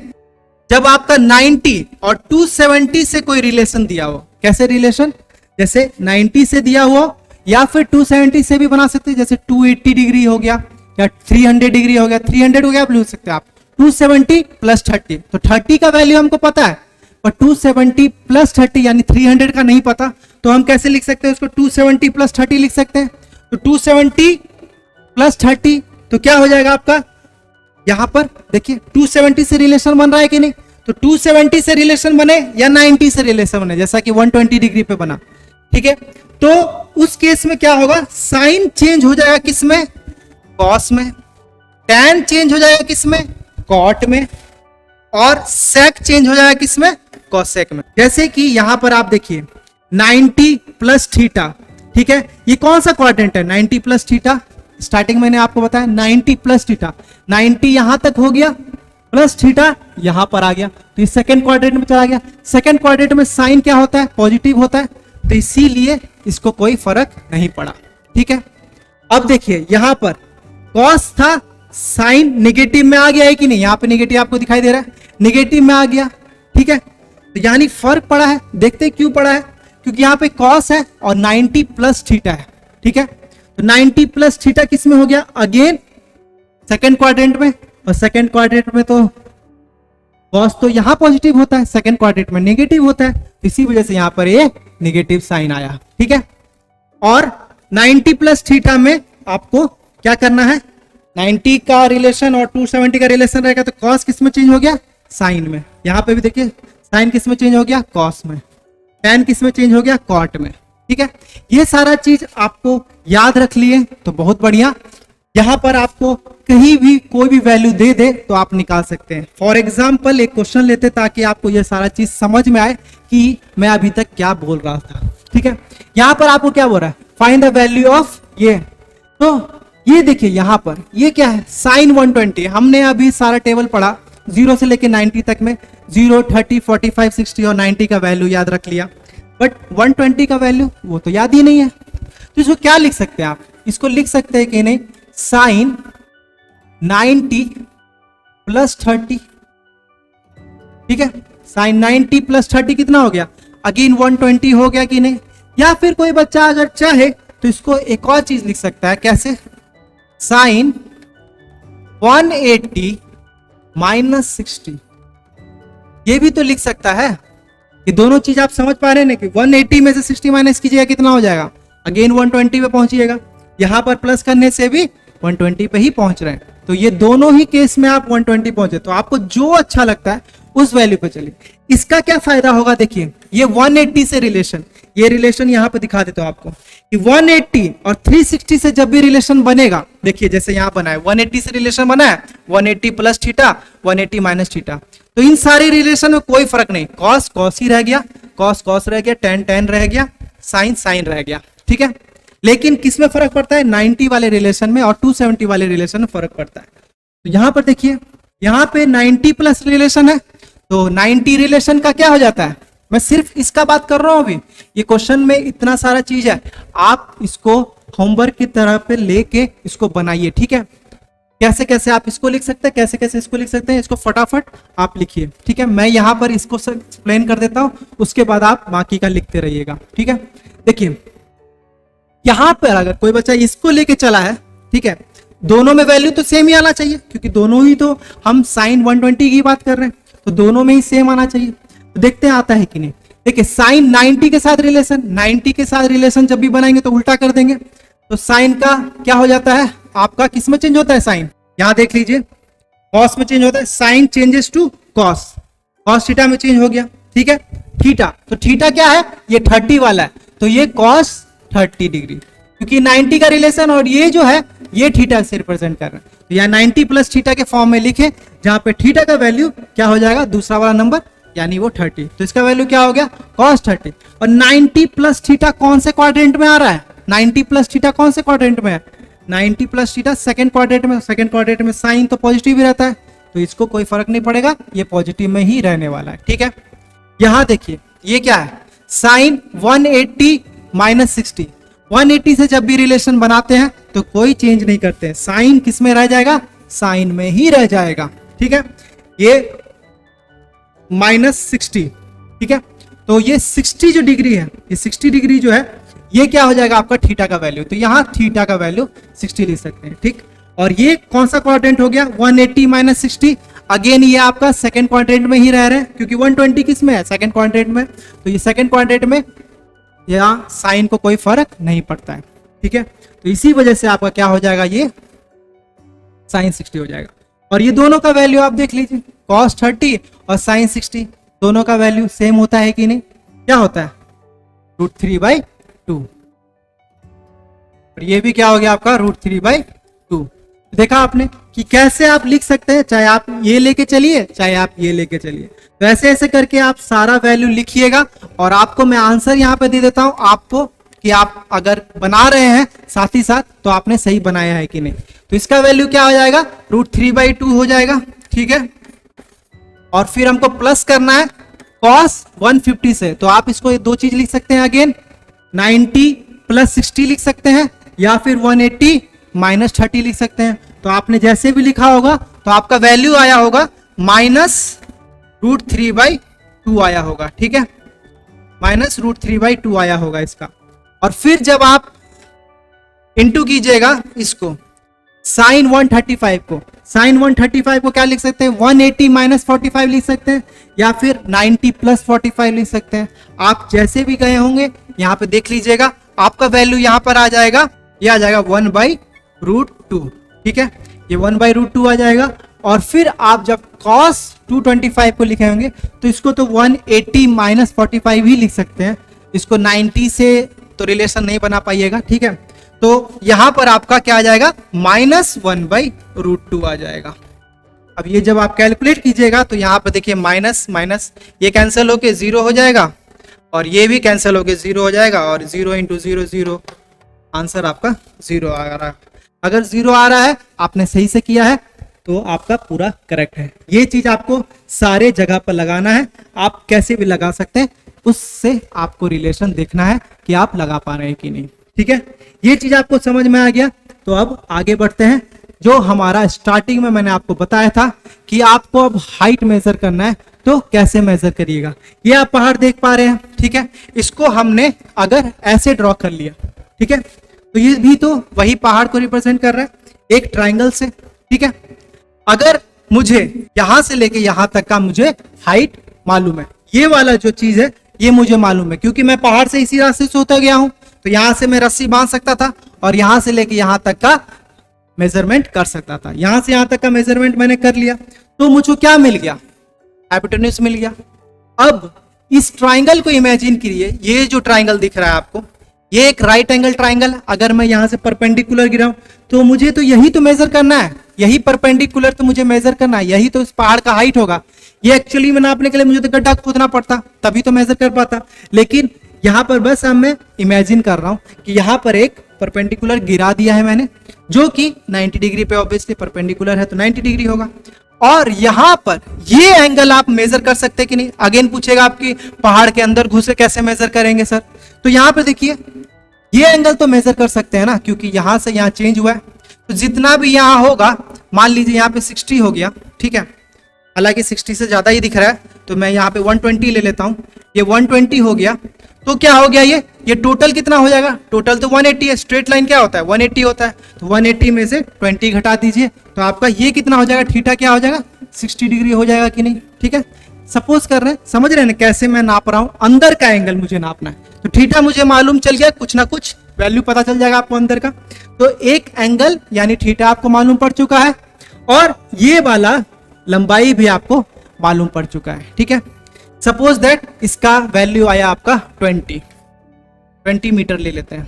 Speaker 1: जब आपका 90 और 270 से कोई रिलेशन दिया हो, कैसे रिलेशन, जैसे 90 से दिया हुआ या फिर 270 से भी बना सकते हैं, जैसे 280 डिग्री हो गया या 300 डिग्री हो गया, 300 हो गया आप लिख सकते हैं आप 270 प्लस 30। तो 30 का वैल्यू हमको पता है, पर 270 प्लस 30 यानी 300 का नहीं पता, तो हम कैसे लिख सकते हैं उसको, 270 प्लस 30 लिख सकते हैं। तो 270 प्लस 30 तो क्या हो जाएगा आपका, यहां पर देखिए 270 से रिलेशन बन रहा है कि नहीं, तो 270 से रिलेशन बने या 90 से रिलेशन बने, जैसा कि 120 डिग्री पे बना, ठीक है। तो उस केस में क्या होगा, साइन चेंज हो जाएगा किसमें, कॉस में, टैन चेंज हो जाएगा किसमें, कॉट में, और सेक चेंज हो जाएगा किसमें, कॉसेक में। जैसे कि यहां पर आप देखिए 90 प्लस थीटा, ठीक है, ये कौन सा क्वाड्रेंट है, 90 प्लस थीटा, स्टार्टिंग मैंने आपको बताया 90 प्लस थीटा, 90 यहां तक हो गया प्लस थीटा यहां पर आ गया, तो ये सेकंड क्वाड्रेंट में चला गया। सेकंड क्वाड्रेंट में साइन क्या होता है, पॉजिटिव होता है, तो इसीलिए इसको कोई फर्क नहीं पड़ा, ठीक है। अब देखिए यहां पर कॉस था, साइन निगेटिव में आ गया है कि नहीं, यहां पे निगेटिव आपको दिखाई दे रहा है, निगेटिव में आ गया, ठीक है। तो यानी फर्क पड़ा है, देखते हैं क्यों पड़ा है, क्योंकि यहां पे कॉस है और 90 प्लस थीटा है, ठीक है। तो 90 प्लस थीटा किस में हो गया, अगेन सेकंड क्वाड्रेंट में, और सेकंड क्वाड्रेंट में तो कॉस तो यहां पॉजिटिव होता है, सेकंड क्वाड्रेंट में नेगेटिव होता है, इसी वजह से यहां पर ये नेगेटिव साइन आया, ठीक है। और 90 प्लस थीटा में आपको क्या करना है, 90 का रिलेशन और 270 का रिलेशन रहेगा, तो कॉस किस में चेंज हो गया, साइन में। यहां पे भी देखिए साइन किस में चेंज हो गया, कॉस में, टैन किस में चेंज हो गया, कॉट में, ठीक है। ये सारा चीज आपको याद रख लिए तो बहुत बढ़िया। यहां पर आपको कहीं भी कोई भी वैल्यू दे दे तो आप निकाल सकते हैं। फॉर एग्जाम्पल एक क्वेश्चन लेते ताकि आपको ये सारा चीज समझ में आए कि मैं अभी तक क्या बोल रहा था, ठीक है। यहां पर आपको क्या बोल रहा है, फाइंड द वैल्यू ऑफ ये, तो ये देखिए यहां पर ये क्या है, साइन 120। हमने अभी सारा टेबल पढ़ा 0 से लेके 90 तक में, 0, 30, 45, 60 और 90 का वैल्यू याद रख लिया, बट 120 का वैल्यू वो तो याद ही नहीं है। तो इसको क्या लिख सकते हैं आप, इसको लिख सकते हैं कि नहीं, साइन 90 प्लस 30, ठीक है। साइन 90 प्लस 30 कितना हो गया, अगेन 120 हो गया कि नहीं। या फिर कोई बच्चा अगर चाहे तो इसको एक और चीज लिख सकता है, कैसे, साइन 180 माइनस 60, ये भी तो लिख सकता है। ये दोनों चीज आप समझ पा रहे हैं ना कि 180 में से 60 माइनस कीजिएगा कितना हो जाएगा, अगेन 120 पे पहुंचिएगा, यहां पर प्लस करने से भी 120 पे ही पहुंच रहे हैं। तो ये दोनों ही केस में आप 120 पहुंचे, तो आपको जो अच्छा लगता है उस वैल्यू पे चलिए। इसका क्या फायदा होगा, देखिए ये 180 से रिलेशन, ये रिलेशन यहां पे दिखा देता हूं आपको कि 180 और 360 से जब भी रिलेशन बनेगा, देखिए जैसे यहां बना है 180 से रिलेशन बना है, 180 प्लस थीटा, 180 माइनस थीटा, तो इन सारे रिलेशन में कोई फर्क नहीं, कॉस कॉस ही रह गया, कॉस कॉस रह गया, टेन टेन रह गया, साइन साइन रह गया, ठीक है। लेकिन किस में फर्क पड़ता है, 90 वाले रिलेशन में और 270 वाले रिलेशन में फर्क पड़ता है। तो यहां पर देखिए यहां पे 90 प्लस रिलेशन है, तो 90 रिलेशन का क्या हो जाता है, मैं सिर्फ इसका बात कर रहा हूं अभी, ये क्वेश्चन में इतना सारा चीज है, आप इसको होमवर्क की तरह पे लेके इसको बनाइए, ठीक है। कैसे कैसे आप इसको लिख सकते हैं, कैसे कैसे इसको लिख सकते हैं, इसको फटाफट आप लिखिए, ठीक है। मैं यहां पर इसको एक्सप्लेन कर देता हूं, उसके बाद आप बाकी का लिखते रहिएगा, ठीक है। देखिए यहां पर अगर कोई बच्चा इसको लेके चला है, ठीक है, दोनों में वैल्यू तो सेम ही आना चाहिए, क्योंकि दोनों ही तो हम साइन 120 की बात कर रहे हैं, तो दोनों में ही सेम आना चाहिए। तो देखते हैं आता है कि नहीं। देखिए साइन 90 के साथ रिलेशन, 90 के साथ रिलेशन जब भी बनाएंगे तो उल्टा कर देंगे, तो साइन का क्या हो जाता है आपका, किस में चेंज होता है साइन, यहां देख लीजिए कॉस में चेंज होता है, sine changes to cos, cos theta में चेंज हो गया, ठीक है। थीटा, तो थीटा क्या है, ये 30 वाला है, तो ये कॉस 30 डिग्री, क्योंकि 90 का रिलेशन और ये जो है ये थीटा से रिप्रेजेंट कर रहा है, तो यहाँ 90 प्लस थीटा के फॉर्म में लिखे, जहां पे थीटा का वैल्यू क्या हो जाएगा, दूसरा वाला नंबर यानी वो 30, तो इसका वैल्यू क्या हो गया, cos 30। और 90 प्लस थीटा कौन से क्वाड्रेंट में आ रहा है, 90 प्लस थीटा कौन से क्वाड्रेंट में है, 90 प्लस थीटा सेकंड क्वाड्रेंट में, सेकंड क्वाड्रेंट में साइन तो पॉजिटिव ही रहता है, तो इसको कोई फर्क नहीं पड़ेगा, ये पॉजिटिव में ही रहने वाला है, ठीक है। यहां देखिए ये क्या है, साइन 180 माइनस 60, 180 से जब भी रिलेशन बनाते हैं तो कोई चेंज नहीं करते हैं, साइन किस में रह जाएगा, साइन में ही रह जाएगा, ठीक है। ये -60, ठीक है, तो ये 60 जो डिग्री है, ये 60 डिग्री जो है ये क्या हो जाएगा आपका थीटा का वैल्यू, तो यहां थीटा का वैल्यू 60 लिख सकते हैं, ठीक। और ये कौन सा क्वाड्रेंट हो गया, 180 माइनस 60, अगेन ये आपका सेकंड क्वाड्रेंट में ही रह रहे हैं, क्योंकि 120 किस में है, सेकंड क्वाड्रेंट में, तो ये सेकंड क्वाड्रेंट में यहाँ साइन को कोई फर्क नहीं पड़ता है, ठीक है। तो इसी वजह से आपका क्या हो जाएगा, ये साइन 60 हो जाएगा। और ये दोनों का वैल्यू आप देख लीजिए, cos 30 और साइन 60 दोनों का वैल्यू सेम होता है कि नहीं, क्या होता है, √3/2, और ये भी क्या हो गया आपका √3/2। देखा आपने कि कैसे आप लिख सकते हैं, चाहे आप ये लेके चलिए चाहे आप ये लेके चलिए, तो ऐसे ऐसे करके आप सारा वैल्यू लिखिएगा, और आपको मैं आंसर यहाँ पे दे देता हूं आपको, कि आप अगर बना रहे हैं साथ ही साथ तो आपने सही बनाया है कि नहीं। तो इसका वैल्यू क्या हो जाएगा, √3/2 हो जाएगा, ठीक है। और फिर हमको प्लस करना है cos 150 से, तो आप इसको दो चीज लिख सकते हैं, अगेन 90 प्लस 60 लिख सकते हैं, या फिर 180 माइनस 30 लिख सकते हैं। तो आपने जैसे भी लिखा होगा तो आपका वैल्यू आया होगा -√3/2 आया होगा, ठीक है, -√3/2 आया होगा इसका। और फिर जब आप इंटू कीजिएगा इसको साइन 135 को, साइन 135 को क्या लिख सकते हैं, 180 माइनस 45 लिख सकते हैं, या फिर 90 प्लस 45 लिख सकते हैं। आप जैसे भी गए होंगे यहाँ पे देख लीजिएगा, आपका वैल्यू यहाँ पर आ जाएगा, ये आ जाएगा 1/√2, ठीक है, ये 1/√2 आ जाएगा। और फिर आप जब cos 225 को लिखे होंगे तो इसको तो 180 माइनस 45 ही लिख सकते हैं, इसको 90 से तो रिलेशन नहीं बना पाइएगा, ठीक है। तो यहां पर आपका क्या आ जाएगा, -1/√2 आ जाएगा। अब ये जब आप कैलकुलेट कीजिएगा तो यहां पर देखिए माइनस माइनस ये कैंसिल होके 0 हो जाएगा, और ये भी कैंसिल होके 0 हो जाएगा, और 0 × 0 0, आंसर आपका 0 आ रहा है। अगर 0 आ रहा है आपने सही से किया है तो आपका पूरा करेक्ट है। ये चीज आपको सारे जगह पर लगाना है, आप कैसे भी लगा सकते हैं, उससे आपको रिलेशन देखना है कि आप लगा पा रहे हैं कि नहीं, ठीक है। ये चीज आपको समझ में आ गया, तो अब आगे बढ़ते हैं। जो हमारा स्टार्टिंग में मैंने आपको बताया था कि आपको अब हाइट मेजर करना है, तो कैसे मेजर करिएगा। ये आप पहाड़ देख पा रहे हैं, ठीक है, इसको हमने अगर ऐसे ड्रॉ कर लिया, ठीक है, तो ये भी तो वही पहाड़ को रिप्रेजेंट कर रहा है एक ट्राइंगल से, ठीक है। अगर मुझे यहां से लेके यहां तक का मुझे हाइट मालूम है, ये वाला जो चीज है ये मुझे मालूम है, क्योंकि मैं पहाड़ से इसी रास्ते से होता गया हूं, तो यहां से मैं रस्सी बांध सकता था और यहां से लेके यहां तक का मेजरमेंट कर सकता था। यहां से यहां तक का मेजरमेंट मैंने कर लिया, तो मुझे क्या मिल गया, हाइपोटेन्यूज मिल गया। अब इस ट्राइंगल को इमेजिन करिए, ये जो ट्राइंगल दिख रहा है आपको, ये एक राइट एंगल ट्राइंगल, अगर मैं यहां से परपेंडिकुलर गिराऊं तो मुझे तो यही तो मेजर करना है, यही परपेंडिकुलर तो मुझे मेजर करना है, यही तो इस पहाड़ का हाइट होगा। ये एक्चुअली में नापने के लिए मुझे तो गड्ढा खोदना पड़ता, तभी तो मेजर कर पाता, लेकिन यहां पर बस अब मैं इमेजिन कर रहा हूं कि यहां पर एक परपेंडिकुलर गिरा दिया है मैंने, जो कि 90 डिग्री पे ऑब्वियसली परपेंडिकुलर है तो 90 डिग्री होगा। और यहां पर ये एंगल आप मेजर कर सकते कि नहीं, अगेन पूछेगा आपकी पहाड़ के अंदर घुसे कैसे मेजर करेंगे सर, तो यहां पर देखिए ये एंगल तो मेजर कर सकते हैं ना, क्योंकि यहां से यहां चेंज हुआ है, तो जितना भी यहां होगा, मान लीजिए यहां पे 60 हो गया, ठीक है, हालांकि 60 से ज्यादा ही दिख रहा है, तो मैं यहाँ पे 120 ले लेता हूं, ये 120 हो गया, तो क्या हो गया, ये टोटल कितना हो जाएगा, टोटल तो 180 है, स्ट्रेट लाइन क्या होता है 180 होता है, तो 180 में से 20 घटा दीजिए, तो आपका ये कितना हो जाएगा, थीटा क्या हो जाएगा, 60 डिग्री हो जाएगा कि नहीं, ठीक है। सपोज कर रहे हैं, समझ रहे हैं ना कैसे मैं नाप रहा हूं, अंदर का एंगल मुझे नापना है, तो थीटा मुझे मालूम चल गया, कुछ ना कुछ वैल्यू पता चल जाएगा आपको अंदर का, तो एक एंगल यानी थीटा आपको मालूम पड़ चुका है। और ये वाला लंबाई भी आपको मालूम पड़ चुका है, ठीक है। सपोज दैट इसका वैल्यू आया आपका 20 मीटर ले लेते हैं,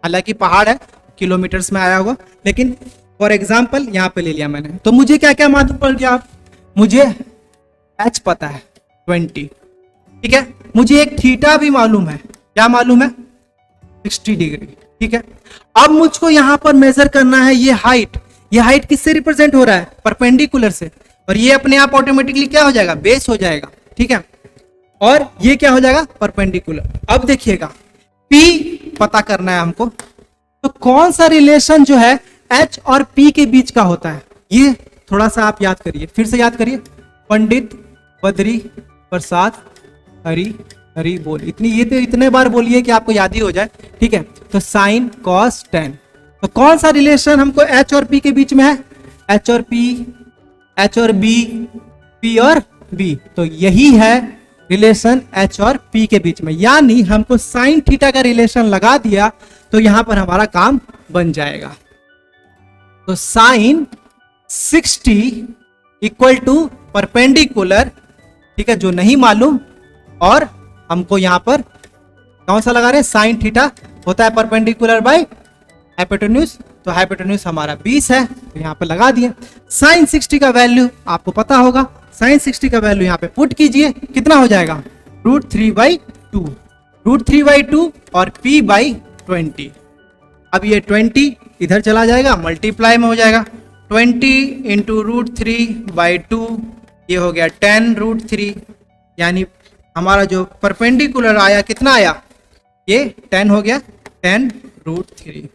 Speaker 1: हालांकि पहाड़ है किलोमीटर्स में आया होगा, लेकिन फॉर एग्जाम्पल यहाँ पे ले लिया मैंने। तो मुझे क्या क्या मालूम पड़ गया, आप मुझे h पता है 20, ठीक है। मुझे एक थीटा भी मालूम है, क्या मालूम है 60 डिग्री, ठीक है। अब मुझको यहाँ पर मेजर करना है ये हाइट किससे रिप्रेजेंट हो रहा है, परपेंडिकुलर से, और ये अपने आप ऑटोमेटिकली क्या हो जाएगा, बेस हो जाएगा, ठीक है। और ये क्या हो जाएगा, परपेंडिकुलर। अब देखिएगा P पता करना है हमको, तो कौन सा रिलेशन जो है H और P के बीच का होता है, ये थोड़ा सा आप याद करिए, फिर से याद करिए। पंडित बद्री प्रसाद हरि हरि बोल, इतने बार बोलिए कि आपको याद ही हो जाए, ठीक है। तो साइन कॉस टेन, तो कौन सा रिलेशन हमको H और P के बीच में है, H और B, P और B, तो यही है रिलेशन H और P के बीच में। यानी हमको साइन थीटा का रिलेशन लगा दिया तो यहां पर हमारा काम बन जाएगा। तो साइन 60 इक्वल टू परपेंडिकुलर, ठीक है, जो नहीं मालूम, और हमको यहां पर कौन सा लगा रहे हैं, साइन थीटा होता है परपेंडिकुलर बाय हाइपोटेन्यूज, तो हाइपोटेन्यूज हमारा 20 है, तो यहां पर लगा दिए। साइन 60 का वैल्यू आपको पता होगा, साइन 60 का वैल्यू यहाँ पे पुट कीजिए, कितना हो जाएगा, √3/2 और P/20। अब ये 20 इधर चला जाएगा, मल्टीप्लाई में हो जाएगा, 20 इंटू √3/2, ये हो गया 10√3, यानी हमारा जो परपेंडिकुलर आया कितना आया, ये 10 हो गया, 10√3।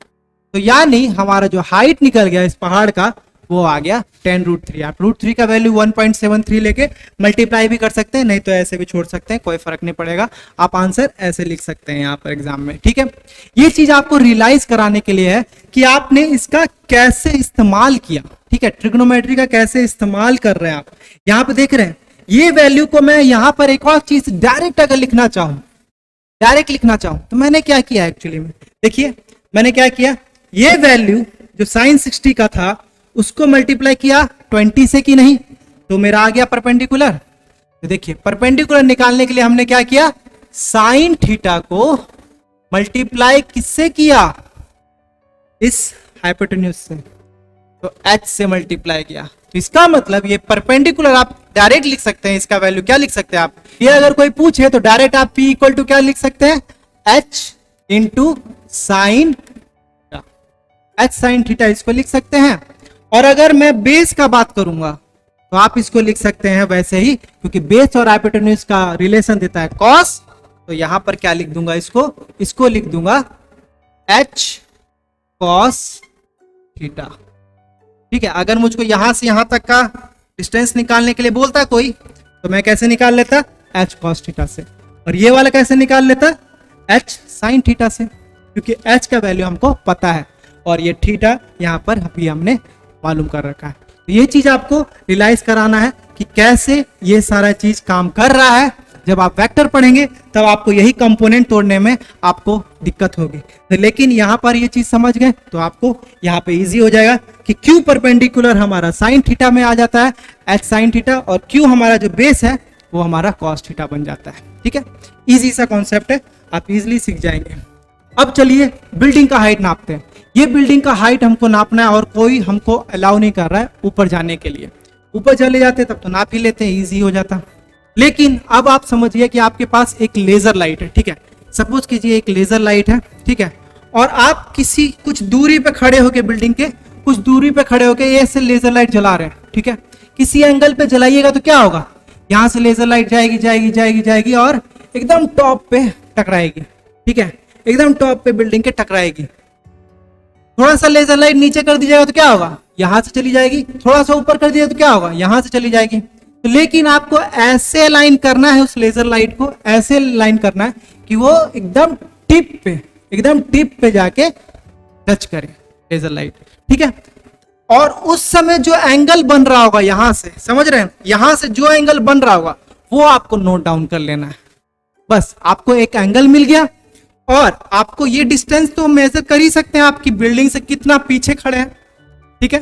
Speaker 1: तो यानी हमारा जो हाइट निकल गया इस पहाड़ का वो आ गया 10√3। आप √3 का वैल्यू 1.73 लेके मल्टीप्लाई भी कर सकते हैं, नहीं तो ऐसे भी छोड़ सकते हैं, कोई फर्क नहीं पड़ेगा। आप आंसर ऐसे लिख सकते हैं यहाँ पर एग्जाम में, ठीक है। ये चीज आपको रियलाइज कराने के लिए है कि आपने इसका कैसे इस्तेमाल किया, ठीक है। ट्रिग्नोमेट्री का कैसे इस्तेमाल कर रहे हैं आप, यहाँ पे देख रहे हैं। ये वैल्यू को मैं यहाँ पर एक और चीज डायरेक्ट अगर लिखना चाहूँ, तो मैंने क्या किया एक्चुअली में, देखिए मैंने क्या किया, ये वैल्यू जो साइन 60 का था उसको मल्टीप्लाई किया 20 से कि नहीं, तो मेरा आ गया परपेंडिकुलर। तो देखिए परपेंडिकुलर निकालने के लिए हमने क्या किया, साइन थीटा को मल्टीप्लाई किससे किया, इस हाइपोटेन्यूज से, तो H से मल्टीप्लाई किया। तो इसका मतलब ये परपेंडिकुलर आप डायरेक्ट लिख सकते हैं, इसका वैल्यू क्या लिख सकते हैं आप, ये अगर कोई पूछे तो डायरेक्ट आप P इक्वल टू क्या लिख सकते हैं, H into sine, H sine theta इसको लिख सकते हैं। और अगर मैं बेस का बात करूंगा तो आप इसको लिख सकते हैं वैसे ही, क्योंकि बेस और हाइपोटेन्यूज का रिलेशन देता है कॉस, तो यहां पर क्या लिख दूंगा, इसको लिख दूंगा H कॉस थीटा, ठीक है। अगर मुझको यहां से यहां तक का डिस्टेंस निकालने के लिए बोलता कोई, तो मैं कैसे निकाल लेता, H कॉस थीटा से, और ये वाला कैसे निकाल लेता, H साइन थीटा से, क्योंकि H का वैल्यू हमको पता है और ये थीटा यहां पर अभी हमने मालूम कर रखा है। तो ये चीज आपको रियलाइज कराना है कि कैसे ये सारा चीज काम कर रहा है। जब आप वेक्टर पढ़ेंगे तब आपको यही कंपोनेंट तोड़ने में आपको दिक्कत होगी, तो लेकिन यहाँ पर ये चीज समझ गए तो आपको यहाँ पे इजी हो जाएगा कि क्यू परपेंडिकुलर हमारा साइन थीटा में आ जाता है, H साइन थीटा, और क्यू हमारा जो बेस है वो हमारा कॉस थीटा बन जाता है, ठीक है। इजी सा कॉन्सेप्ट है, आप इजिली सीख जाएंगे। अब चलिए बिल्डिंग का हाइट नापते हैं। ये बिल्डिंग का हाइट हमको नापना है और कोई हमको अलाउ नहीं कर रहा है ऊपर जाने के लिए, ऊपर चले जाते तब तो नाप ही लेते हैं, इजी हो जाता। लेकिन अब आप समझिए कि आपके पास एक लेजर लाइट है, ठीक है। सपोज कीजिए एक लेजर लाइट है, ठीक है, और आप किसी कुछ दूरी पे खड़े होके, बिल्डिंग के कुछ दूरी पे खड़े होके ये ऐसे लेजर लाइट जला रहे हैं, ठीक है। किसी एंगल पे जलाइएगा तो क्या होगा, यहाँ से लेजर लाइट जाएगी जाएगी जाएगी जाएगी और एकदम टॉप पे टकराएगी, ठीक है, एकदम टॉप पे बिल्डिंग के टकराएगी। थोड़ा सा लेजर लाइट नीचे कर दीजिएगा तो क्या होगा, यहां से चली जाएगी। थोड़ा सा ऊपर कर दिया तो क्या होगा, यहां से चली जाएगी। तो लेकिन आपको ऐसे लाइन करना है, उस लेजर लाइट को ऐसे लाइन करना है कि वो एकदम टिप पे जाके टच करे लेजर लाइट, ठीक है। और उस समय जो एंगल बन रहा होगा यहां से, समझ रहे हैं, यहां से जो एंगल बन रहा होगा वो आपको नोट डाउन कर लेना है। बस आपको एक एंगल मिल गया और आपको ये डिस्टेंस तो मेजर कर ही सकते हैं आपकी बिल्डिंग से कितना पीछे खड़े हैं, ठीक है।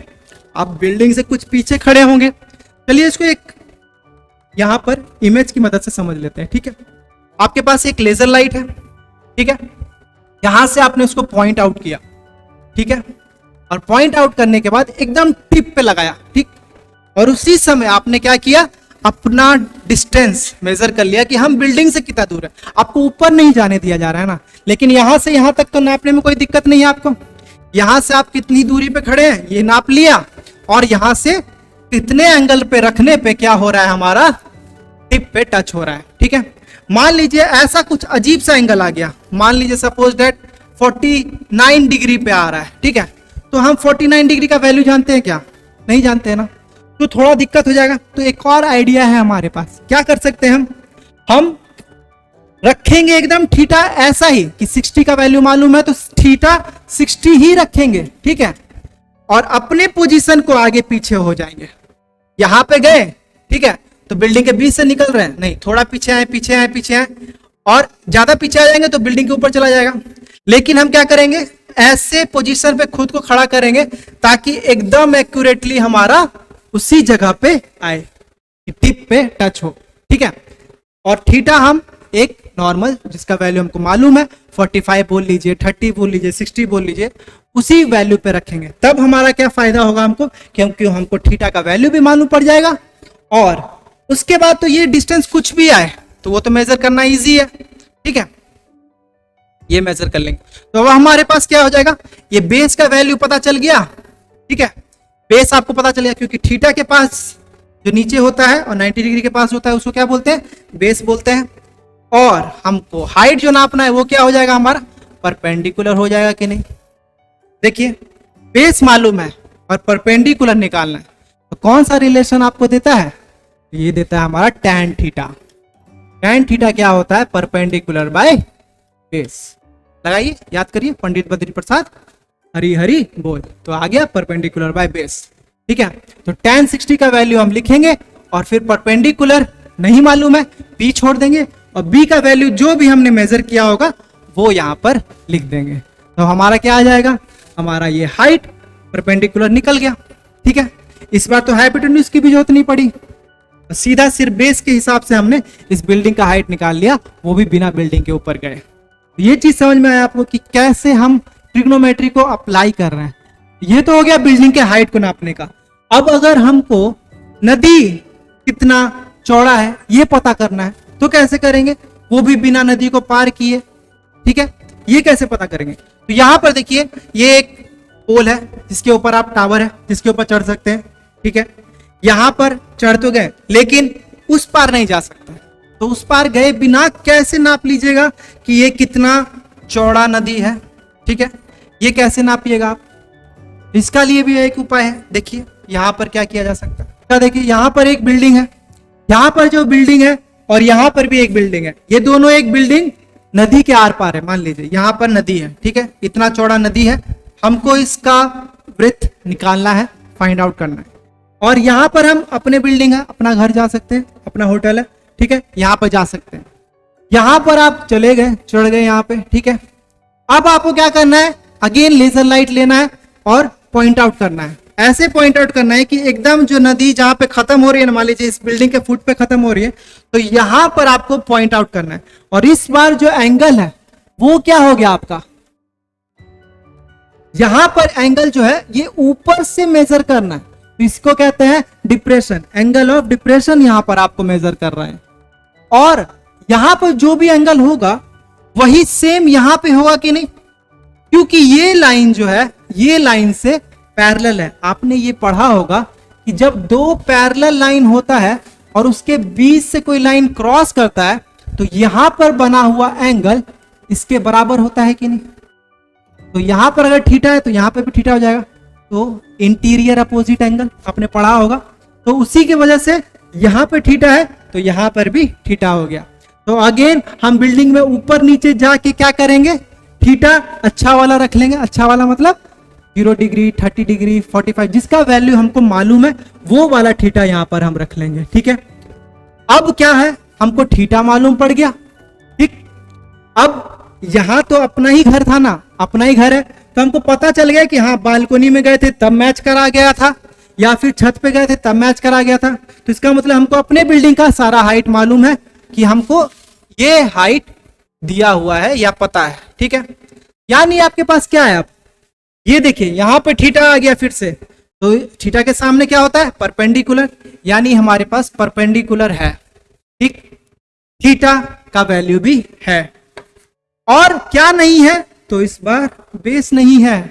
Speaker 1: आप बिल्डिंग से कुछ पीछे खड़े होंगे। चलिए इसको एक यहां पर इमेज की मदद से समझ लेते हैं, ठीक है। आपके पास एक लेजर लाइट है, ठीक है, यहां से आपने उसको पॉइंट आउट किया, ठीक है, और पॉइंट आउट करने के बाद एकदम टिप पे लगाया, ठीक, और उसी समय आपने क्या किया, अपना डिस्टेंस मेजर कर लिया कि हम बिल्डिंग से कितना दूर है। आपको ऊपर नहीं जाने दिया जा रहा है ना, लेकिन यहां से यहां तक तो नापने में कोई दिक्कत नहीं है आपको। यहां से आप कितनी दूरी पे खड़े हैं ये नाप लिया, और यहां से कितने एंगल पे रखने पे क्या हो रहा है, हमारा टिप पे टच हो रहा है, ठीक है। मान लीजिए ऐसा कुछ अजीब सा एंगल आ गया, मान लीजिए सपोज दैट 49 डिग्री पे आ रहा है, ठीक है, तो हम 49 डिग्री का वैल्यू जानते हैं क्या, नहीं जानते हैं ना, तो थोड़ा दिक्कत हो जाएगा। तो एक और आइडिया है हमारे पास, क्या कर सकते हैं हम रखेंगे एकदम थीटा ऐसा ही कि 60 का वैल्यू मालूम है तो थीटा 60 ही रखेंगे, ठीक है, और अपने पोजीशन को आगे पीछे हो जाएंगे। यहां पे गए, ठीक है, तो बिल्डिंग के बीच से निकल रहे हैं, नहीं, थोड़ा पीछे आए पीछे आए पीछे आए, और ज्यादा पीछे आ जाएंगे तो बिल्डिंग के ऊपर चला जाएगा। लेकिन हम क्या करेंगे, ऐसे पोजीशन पे खुद को खड़ा करेंगे ताकि एकदम एक्यूरेटली हमारा उसी जगह पे आए, टिप पे टच हो, ठीक है। और थीटा हम एक नॉर्मल जिसका वैल्यू हमको मालूम है 45 बोल लीजिए, 30 बोल लीजिए, 60 बोल लीजिए, उसी वैल्यू पे रखेंगे। तब हमारा क्या फायदा होगा हमको, क्योंकि हमको थीटा का वैल्यू भी मालूम पड़ जाएगा, और उसके बाद तो ये डिस्टेंस कुछ भी आए तो वो तो मेजर करना इजी है, ठीक है, ये मेजर कर लेंगे। तो अब हमारे पास क्या हो जाएगा, ये बेस का वैल्यू पता चल गया, ठीक है, बेस आपको पता चल गया, क्योंकि थीटा के पास जो नीचे होता है और 90 डिग्री के पास होता है उसको क्या बोलते हैं, बेस बोलते हैं। और हमको हाइट जो नापना है वो क्या हो जाएगा, हमारा परपेंडिकुलर हो जाएगा कि नहीं। देखिए बेस मालूम है और परपेंडिकुलर निकालना है, तो कौन सा रिलेशन आपको देता है, ये देता है हमारा tan थीटा। tan थीटा क्या होता है, परपेंडिकुलर बाय बेस। लगाइए, याद करिए, पंडित बद्री प्रसाद हरी हरी बोल, तो आ गया परपेंडिकुलर बाय बेस, ठीक है। तो tan 60 का वैल्यू हम लिखेंगे, और फिर परपेंडिकुलर नहीं मालूम है, b छोड़ देंगे, और b का वैल्यू जो भी हमने मेजर किया होगा वो यहां पर लिख देंगे। तो हमारा क्या आ जाएगा, हमारा ये हाइट परपेंडिकुलर निकल गया, ठीक है। इस बार तो हाइपोटेन्यूज की भी जरूरत नहीं पड़ी, तो सीधा सिर्फ बेस के हिसाब से हमने इस बिल्डिंग का हाइट निकाल लिया, वो भी बिना बिल्डिंग के ऊपर गए। तो ये चीज समझ में आया आपको कि कैसे हम ट्रिग्नोमेट्री को अप्लाई कर रहे हैं। ये तो हो गया बिल्डिंग के हाइट को नापने का। अब अगर हमको नदी कितना चौड़ा है ये पता करना है तो कैसे करेंगे, वो भी बिना नदी को पार किए, ठीक है। ये कैसे पता करेंगे, तो यहां पर देखिए ये एक पोल है जिसके ऊपर आप टावर है जिसके ऊपर चढ़ सकते हैं, ठीक है। यहां पर चढ़ तो गए लेकिन उस पार नहीं जा सकते, तो उस पार गए बिना कैसे नाप लीजिएगा कि ये कितना चौड़ा नदी है, ठीक है। ये कैसे नापिएगा आप, इसका लिए भी एक उपाय है। देखिए यहां पर क्या किया जा सकता है, देखिए यहां पर एक बिल्डिंग है, यहां पर जो बिल्डिंग है और यहां पर भी एक बिल्डिंग है, ये दोनों एक बिल्डिंग नदी के आर पार है। मान लीजिए यहां पर नदी है, ठीक है, इतना चौड़ा नदी है, हमको इसका ब्रेथ निकालना है, फाइंड आउट करना है। और यहां पर हम अपने बिल्डिंग है, अपना घर जा सकते हैं, अपना होटल है, ठीक है, यहां पर जा सकते हैं। यहां पर आप चले गए, चढ़ गए यहां पे, ठीक है। अब आपको क्या करना है, अगेन लेजर लाइट लेना है और पॉइंट आउट करना है। ऐसे पॉइंट आउट करना है कि एकदम जो नदी जहां पे खत्म हो रही है, मान लीजिए इस बिल्डिंग के फुट पे खत्म हो रही है, तो यहां पर आपको पॉइंट आउट करना है। और इस बार जो एंगल है वो क्या हो गया आपका, यहां पर एंगल जो है ये ऊपर से मेजर करना है, तो इसको कहते हैं डिप्रेशन, एंगल ऑफ डिप्रेशन यहां पर आपको मेजर कर रहे हैं। और यहां पर जो भी एंगल होगा वही सेम यहां पे होगा कि नहीं, क्योंकि ये लाइन जो है ये लाइन से पैरेलल है। आपने ये पढ़ा होगा कि जब दो पैरेलल लाइन होता है और उसके बीच से कोई लाइन क्रॉस करता है तो यहां पर बना हुआ एंगल इसके बराबर होता है कि नहीं। तो यहां पर अगर थीटा है तो यहां पर भी थीटा हो जाएगा, तो इंटीरियर अपोजिट एंगल आपने पढ़ा होगा, तो उसी की वजह से यहां पर थीटा है तो यहां पर भी थीटा हो गया। तो अगेन हम बिल्डिंग में ऊपर नीचे जाके क्या करेंगे, थीटा अच्छा वाला रख लेंगे। अच्छा वाला मतलब 0 डिग्री, 30 डिग्री, 45, जिसका वैल्यू हमको मालूम है वो वाला थीटा यहां पर हम रख लेंगे, ठीक है। अब क्या है, हमको थीटा मालूम पड़ गया, ठीक। अब यहां तो अपना ही घर था ना, अपना ही घर है, तो हमको पता चल गया कि हाँ बालकोनी में गए थे तब मैच करा गया था, या फिर छत पे गए थे तब मैच करा गया था। तो इसका मतलब हमको अपने बिल्डिंग का सारा हाइट मालूम है कि हमको ये हाइट दिया हुआ है या पता है, ठीक है। यानी आपके पास क्या है, अब ये देखिए यहां पे थीटा आ गया फिर से, तो थीटा के सामने क्या होता है, परपेंडिकुलर, यानी हमारे पास परपेंडिकुलर है, ठीक। थीटा का वैल्यू भी है, और क्या नहीं है, तो इस बार बेस नहीं है,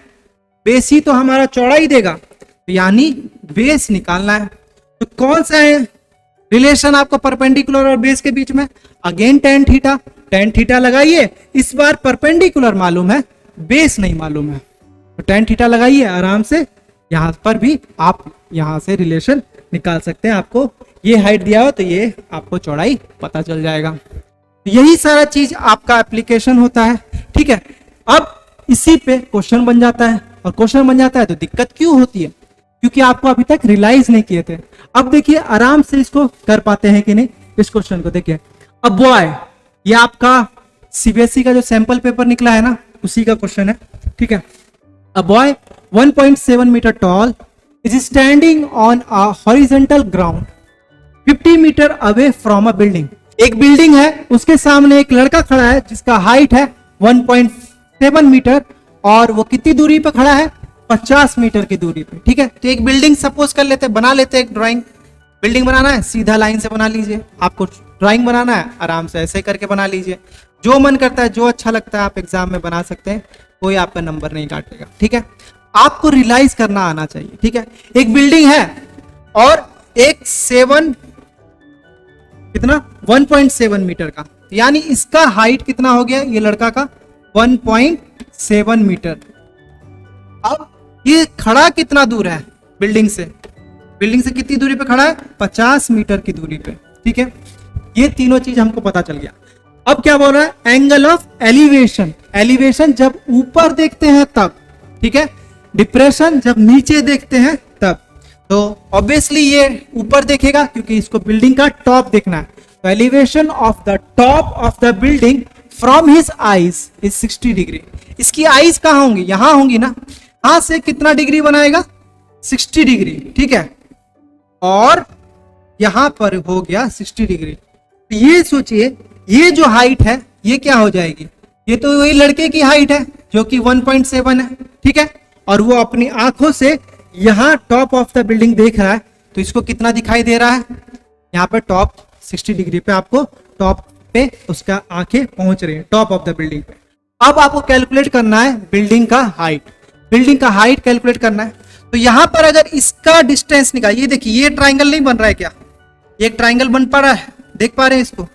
Speaker 1: बेस ही तो हमारा चौड़ाई देगा, तो यानी बेस निकालना है। तो कौन सा है रिलेशन आपको परपेंडिकुलर और बेस के बीच में, again tan theta, tan theta लगाइए, इस बार परपेंडिकुलर मालूम है, बेस नहीं मालूम है, तो टेन थीटा लगाइए आराम से, यहां पर भी आप यहां से रिलेशन निकाल सकते हैं। आपको ये हाइट दिया हो तो ये आपको चौड़ाई पता चल जाएगा। यही सारा चीज आपका एप्लीकेशन होता है, ठीक है। अब इसी पे क्वेश्चन बन जाता है, और क्वेश्चन बन जाता है तो दिक्कत क्यों होती है, क्योंकि आपको अभी तक रियलाइज नहीं किए थे। अब देखिए आराम से इसको कर पाते हैं कि नहीं, इस क्वेश्चन को देखिए। अब बॉय, ये आपका सीबीएसई का जो सैंपल पेपर निकला है ना, उसी का क्वेश्चन है, ठीक है। A boy 1.7 meter tall is standing on a horizontal ground 50 meter away from a building. एक बिल्डिंग है, उसके सामने एक लड़का खड़ा है जिसका हाइट है 1.7 मीटर, और वो कितनी दूरी पे खड़ा है, 50 मीटर की दूरी पे, ठीक है। तो एक बिल्डिंग सपोज कर लेते, बना लेते एक ड्राइंग। बिल्डिंग बनाना है सीधा लाइन से बना लीजिए, आपको ड्राइंग बनाना है आराम से ऐसे करके बना लीजिए, जो मन करता है, जो अच्छा लगता है आप एग्जाम में बना सकते हैं, कोई आपका नंबर नहीं काटेगा, ठीक है। आपको रियलाइज करना आना चाहिए, ठीक है। एक बिल्डिंग है और एक 1.7 मीटर का, यानी इसका हाइट कितना हो गया, ये लड़का का 1.7 मीटर। अब ये खड़ा कितना दूर है बिल्डिंग से, बिल्डिंग से कितनी दूरी पे खड़ा है, 50 मीटर की दूरी पे, ठीक है। ये तीनों चीज हमको पता चल गया। अब क्या बोल रहा है, एंगल ऑफ एलिवेशन, एलिवेशन जब ऊपर देखते हैं तब, ठीक है, डिप्रेशन जब नीचे देखते हैं तब। तो ऑब्वियसली ये ऊपर देखेगा क्योंकि इसको बिल्डिंग का टॉप देखना है, तो elevation of the top of the building from his eyes is 60 degree. इसकी आईज कहां होंगी, यहां होंगी ना, यहां से कितना डिग्री बनाएगा, 60 डिग्री, ठीक है, और यहां पर हो गया 60 डिग्री। तो ये सोचिए, ये जो हाइट है ये क्या हो जाएगी, ये तो वही लड़के की हाइट है जो कि 1.7 है, ठीक है, और वो अपनी आंखों से यहां टॉप ऑफ द बिल्डिंग देख रहा है, तो इसको कितना दिखाई दे रहा है, यहाँ पे टॉप 60 डिग्री पे आपको टॉप पे उसका आंखें पहुंच रही है टॉप ऑफ द बिल्डिंग पे। अब आपको कैलकुलेट करना है बिल्डिंग का हाइट, बिल्डिंग का हाइट कैलकुलेट करना है। तो यहां पर अगर इसका डिस्टेंस निकाल, ये देखिए ये ट्राइंगल नहीं बन रहा है क्या, ये एक ट्राइंगल बन पा रहा है, देख पा रहे हैं इसको,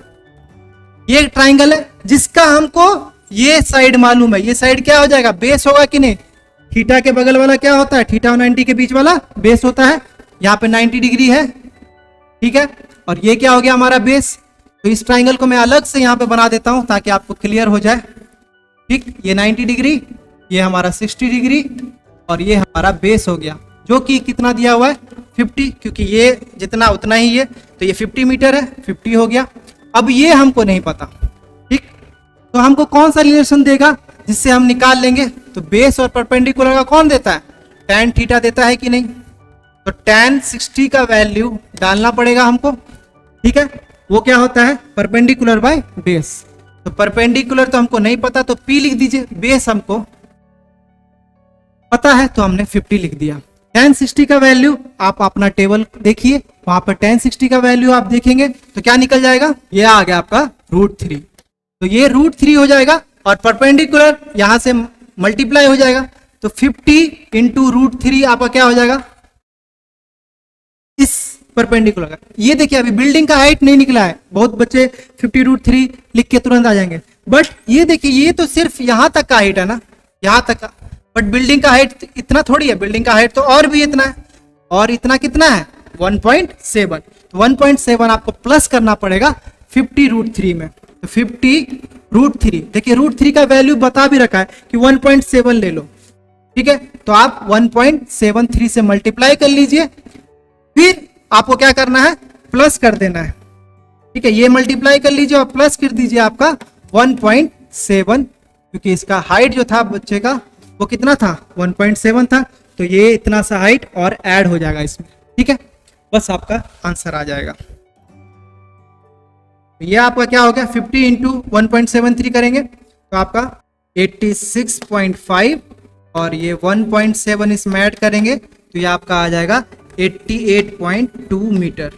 Speaker 1: ये एक ट्राइंगल है जिसका हमको ये साइड मालूम है, ये साइड क्या हो जाएगा, बेस होगा कि नहीं, थीटा के बगल वाला क्या होता है, थीटा और 90 के बीच वाला बेस होता है, यहाँ पे 90 डिग्री है, ठीक है, और ये क्या हो गया हमारा बेस। तो इस ट्राइंगल को मैं अलग से यहाँ पे बना देता हूं ताकि आपको क्लियर हो जाए, ठीक, ये 90 डिग्री, ये हमारा 60 डिग्री, और ये हमारा बेस हो गया, जो कि कितना दिया हुआ है 50, क्योंकि ये जितना उतना ही है, तो ये 50 मीटर है, 50 हो गया। अब ये हमको नहीं पता, ठीक, तो हमको कौन सा रिलेशन देगा जिससे हम निकाल लेंगे, तो बेस और परपेंडिकुलर का कौन देता है, tan थीटा देता है कि नहीं, तो tan 60 का वैल्यू डालना पड़ेगा हमको, ठीक है, वो क्या होता है परपेंडिकुलर बाय बेस। तो परपेंडिकुलर तो हमको नहीं पता, तो P लिख दीजिए, बेस हमको पता है तो हमने 50 लिख दिया। tan 60 का वैल्यू आप अपना टेबल देखिए, वहां पर tan 60 का वैल्यू आप देखेंगे तो क्या निकल जाएगा, ये आ गया आपका √3, तो ये √3 हो जाएगा, और परपेंडिकुलर यहां से मल्टीप्लाई हो जाएगा, तो 50 इंटू √3 आपका क्या हो जाएगा, इस परपेंडिकुलर का। ये देखिए अभी बिल्डिंग का हाइट नहीं निकला है, बहुत बच्चे 50 √3 लिख के तुरंत आ जाएंगे, बट ये देखिए ये तो सिर्फ यहां तक का हाइट है ना, यहां तक का, बट बिल्डिंग का हाइट इतना थोड़ी है, बिल्डिंग का हाइट तो और भी इतना है, और इतना कितना है 1.7, तो 1.7 आपको प्लस करना पड़ेगा 50 √3 में, तो 50 √3, देखिए √3 का वैल्यू बता भी रखा है कि 1.7 ले लो, ठीक है, तो आप 1.73 से मल्टीप्लाई कर लीजिए, फिर आपको क्या करना है प्लस कर देना है, ठीक है, ये मल्टीप्लाई कर लीजिए और प्लस कर दीजिए आपका 1.7, क्योंकि इसका हाइट जो था बच्चे का वो कितना था 1.7 था, तो ये इतना सा हाइट और ऐड हो जाएगा इसमें, ठीक है, बस आपका आंसर आ जाएगा। ये आपका क्या हो गया, 50 इंटू 1.73 करेंगे तो आपका 86.5 और ये 1.7 इसमें ऐड करेंगे तो ये आपका आ जाएगा 88.2 मीटर।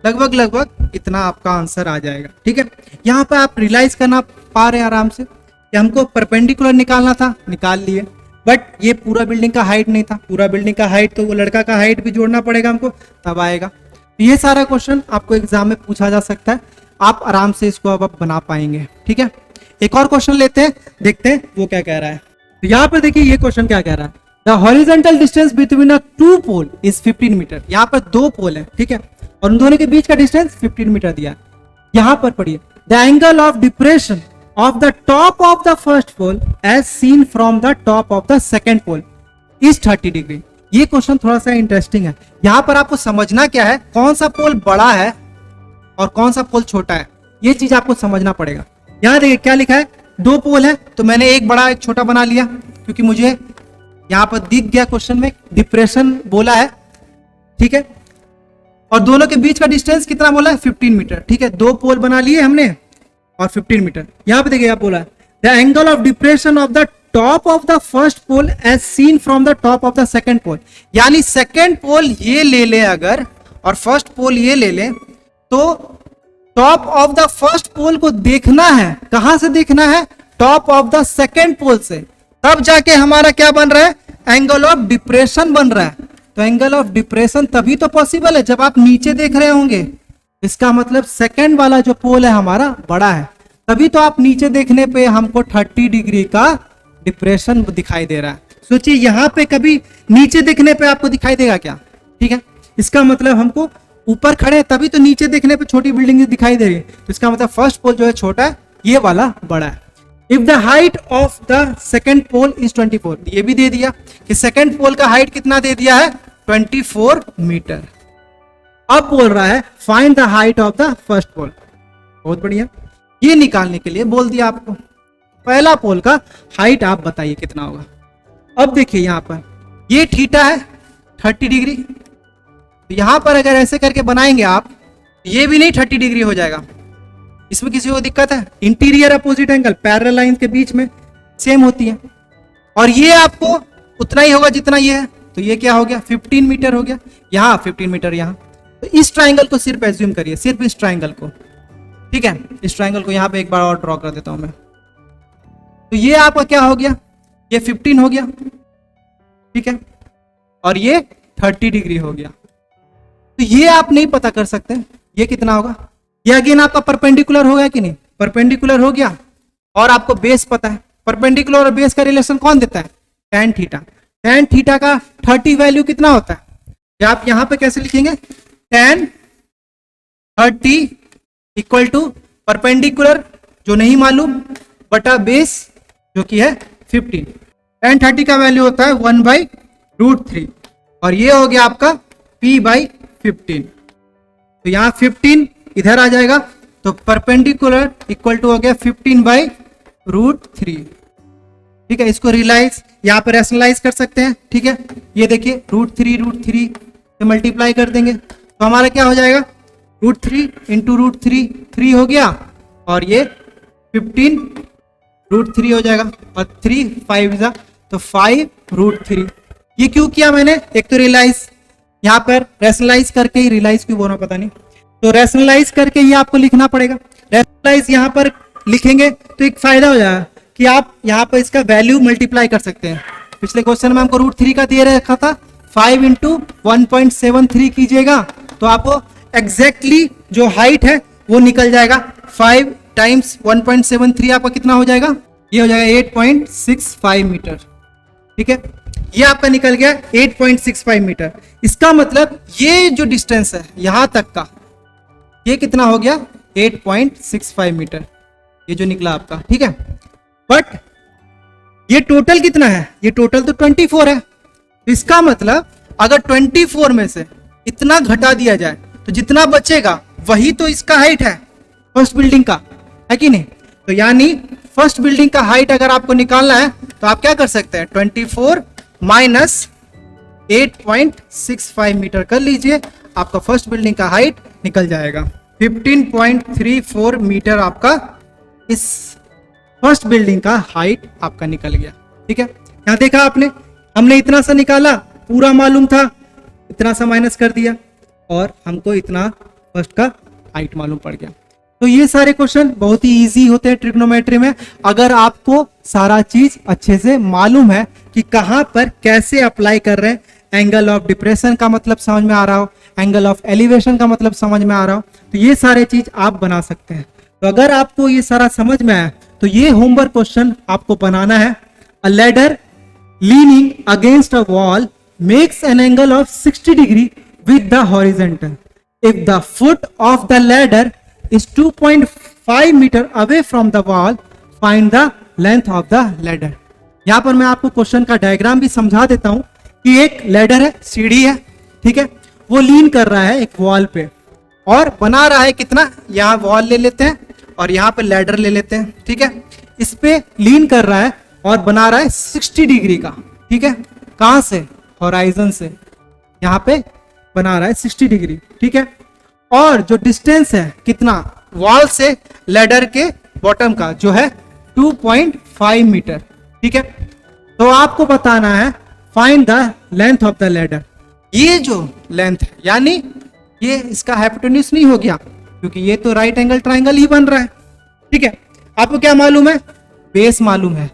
Speaker 1: लगभग लगभग इतना आपका आंसर आ जाएगा, ठीक है। यहाँ पर आप रियलाइज करना पा रहे हैं आराम से कि हमको परपेंडिकुलर निकालना था, निकाल लिए, बट ये पूरा बिल्डिंग का हाइट नहीं था। पूरा बिल्डिंग का हाइट तो वो लड़का का हाइट भी जोड़ना पड़ेगा हमको, तब आएगा। ये सारा क्वेश्चन आपको एग्जाम में पूछा जा सकता है, आप आराम से इसको अब बना पाएंगे, ठीक है। एक और क्वेश्चन लेते हैं, देखते हैं वो क्या कह रहा है। तो यहाँ पर देखिए ये क्वेश्चन क्या कह रहा है, the horizontal distance between a two pole is 15 metre. यहाँ पर दो पोल है, ठीक है, और उन दोनों के बीच का डिस्टेंस 15 मीटर दिया है। यहाँ पर पढ़िए, the angle of depression of the top of the first pole as seen from the top of the second pole is 30 degree. ये क्वेश्चन थोड़ा सा इंटरेस्टिंग है। यहाँ पर आपको समझना क्या है, कौन सा पोल बड़ा है और कौन सा पोल छोटा है, ये चीज आपको समझना पड़ेगा। यहाँ देखिए क्या लिखा है, दो पोल है तो मैंने एक बड़ा एक छोटा बना लिया, क्योंकि मुझे यहाँ पर दिख गया क्वेश्चन में डिप्रेशन बोला है, ठीक है, और दोनों के बीच का डिस्टेंस कितना बोला है, 15 मीटर, ठीक है। दो पोल बना लिए हमने और 15 मीटर। यहाँ पे देखिए आप बोला है, the angle of depression of the top of the first pole as seen from the top of the second pole. यानी सेकेंड पोल ये ले ले अगर और फर्स्ट पोल ये ले ले, तो टॉप ऑफ द फर्स्ट पोल को देखना है, कहां से देखना है, टॉप ऑफ द सेकेंड पोल से, तब जाके हमारा क्या बन रहा है, एंगल ऑफ डिप्रेशन बन रहा है। तो एंगल ऑफ डिप्रेशन तभी तो पॉसिबल है जब आप नीचे देख रहे होंगे। इसका मतलब सेकेंड वाला जो पोल है हमारा बड़ा है, तभी तो आप नीचे देखने पे हमको 30 डिग्री का डिप्रेशन दिखाई दे रहा है। सोचिए यहाँ पे कभी नीचे देखने पे आपको दिखाई देगा क्या, ठीक है। इसका मतलब हमको ऊपर खड़े हैं तभी तो नीचे देखने पे छोटी बिल्डिंग दिखाई दे रही है। तो इसका मतलब फर्स्ट पोल जो है छोटा है, ये वाला बड़ा है। If the height of the second pole is 24, ये भी दे दिया कि सेकेंड पोल का हाइट कितना दे दिया है, 24 मीटर। अब बोल रहा है find the height of the first pole. बहुत बढ़िया, ये निकालने के लिए बोल दिया आपको पहला पोल का हाइट आप बताइए कितना होगा। अब देखिए यहाँ पर ये थीटा है 30 डिग्री, तो यहां पर अगर ऐसे करके बनाएंगे आप, ये भी नहीं 30 डिग्री हो जाएगा। इसमें किसी को दिक्कत है, interior opposite angle parallel line के बीच में सेम होती है, और ये आपको उतना ही होगा जितना ये है, तो ये क्या हो गया, 15 मीटर हो गया, यहाँ 15 मीटर यहाँ। तो इस ट्राइंगल को सिर्फ एज्यूम करिए, सिर्फ इस ट्राइंगल को, ठीक है। इस ट्राइंगल को यहाँ पे एक बार और ड्रॉ कर देता हूं मैं। तो ये आपका क्या हो गया, ये 15 हो गया, ठीक है, और ये 30 डिग्री हो गया। तो ये आप नहीं पता कर सकते ये कितना होगा। ये अगेन आपका परपेंडिकुलर हो गया कि नहीं, परपेंडिकुलर हो गया, और आपको बेस पता है। परपेंडिकुलर और बेस का रिलेशन कौन देता है, tan थीटा। tan थीटा का 30 वैल्यू कितना होता है, या आप यहां पे कैसे लिखेंगे, tan 30 इक्वल टू परपेंडिकुलर जो नहीं मालूम बटा बेस जो कि है 15। tan 30 का वैल्यू होता है 1/√3, और ये हो गया आपका p/15। तो यहाँ 15 इधर आ जाएगा, तो परपेंडिकुलर इक्वल टू हो गया 15/√3, ठीक है। इसको रियलाइज यहाँ पर रैशनलाइज कर सकते हैं, ठीक है। ये देखिए √3 से मल्टीप्लाई कर देंगे तो हमारा क्या हो जाएगा, √3 इंटू √3 3 हो गया, और ये 15√3 हो जाएगा, और 3 5 जा तो 5√3। ये क्यों किया मैंने, एक तो रियलाइज, यहाँ पर रैशनलाइज करके ही, रियलाइज क्यों बोलना पता नहीं, तो रैशनलाइज करके ही आपको लिखना पड़ेगा। रैशनलाइज यहाँ पर लिखेंगे तो एक फायदा हो जाएगा कि आप यहाँ पर इसका वैल्यू मल्टीप्लाई कर सकते हैं। पिछले क्वेश्चन में हमको √3 का दे रखा था, 5 इंटू 1.73 कीजिएगा तो आपको एग्जैक्टली जो हाइट है वो निकल जाएगा। 5 टाइम्स 1.73 आपका कितना हो जाएगा, ये हो जाएगा 8.65 मीटर, ठीक है। ये आपका निकल गया 8.65 मीटर। इसका मतलब ये जो डिस्टेंस है यहां तक का, ये कितना हो गया, 8.65 मीटर, ये जो निकला आपका, ठीक है। बट ये टोटल कितना है, ये टोटल तो 24 है। इसका मतलब अगर 24 में से इतना घटा दिया जाए तो जितना बचेगा वही तो इसका हाइट है फर्स्ट बिल्डिंग का, है कि नहीं। तो यानी फर्स्ट बिल्डिंग का हाइट अगर आपको निकालना है तो आप क्या कर सकते हैं, 24 माइनस 8.65 मीटर कर लीजिए, आपका फर्स्ट बिल्डिंग का हाइट निकल जाएगा। 15.34 मीटर आपका इस फर्स्ट बिल्डिंग का हाइट आपका निकल गया। ठीक है, यहां देखा आपने, हमने इतना सा निकाला, पूरा मालूम था, इतना सा माइनस कर दिया और हमको इतना फर्स्ट का हाइट मालूम पड़ गया। तो ये सारे क्वेश्चन बहुत ही इजी होते हैं ट्रिग्नोमेट्री में, अगर आपको सारा चीज अच्छे से मालूम है कि कहां पर कैसे अप्लाई कर रहे हैं। एंगल ऑफ डिप्रेशन का मतलब समझ में आ रहा हो, एंगल ऑफ एलिवेशन का मतलब समझ में आ रहा हो, तो ये सारे चीज आप बना सकते हैं। तो अगर आपको ये सारा समझ में आया तो ये होमवर्क क्वेश्चन आपको बनाना है। A ladder leaning against a wall makes an angle of 60 degree with the horizontal. If the foot of the ladder is 2.5 metre away from the wall, find the length of the ladder. यहां पर मैं आपको question का diagram भी समझा देता हूं कि एक लैडर है, सीढ़ी है, ठीक है, वो लीन कर रहा है एक वॉल पे और बना रहा है कितना, यहां वॉल ले लेते हैं और यहां पे लैडर ले लेते हैं। ठीक है, इस पे लीन कर रहा है और बना रहा है 60 डिग्री का। ठीक है, कहां से, होराइजन से यहां पे बना रहा है 60 डिग्री। ठीक है, और जो डिस्टेंस है कितना, वॉल से लैडर के बॉटम का जो है 2.5 मीटर। ठीक है, तो आपको बताना है find the length of the ladder. ये जो लेंथ है, यानी ये इसका हाइपोटेन्यूज नहीं हो गया क्योंकि ये तो राइट एंगल ट्राइंगल ही बन रहा है। ठीक है, आपको क्या मालूम है, बेस मालूम है,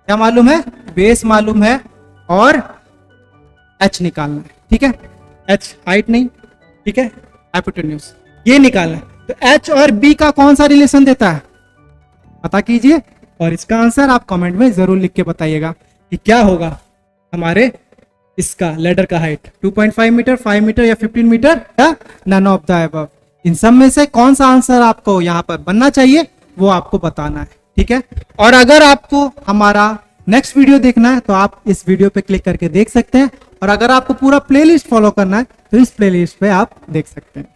Speaker 1: क्या मालूम है, बेस मालूम है और एच निकालना है। ठीक है, एच हाइट नहीं, ठीक है, हाइपोटेन्यूज ये निकालना है। तो एच और बी का कौन सा रिलेशन देता है पता कीजिए और इसका आंसर आप कमेंट में जरूर लिख के बताइएगा कि क्या होगा हमारे इसका लैडर का हाइट, 2.5 मीटर, 5 मीटर या 15 मीटर या नन ऑफ द अबव। इन सब में से कौन सा आंसर आपको यहाँ पर बनना चाहिए वो आपको बताना है। ठीक है, और अगर आपको हमारा नेक्स्ट वीडियो देखना है तो आप इस वीडियो पे क्लिक करके देख सकते हैं, और अगर आपको पूरा प्लेलिस्ट फॉलो करना है तो इस प्लेलिस्ट पे आप देख सकते हैं।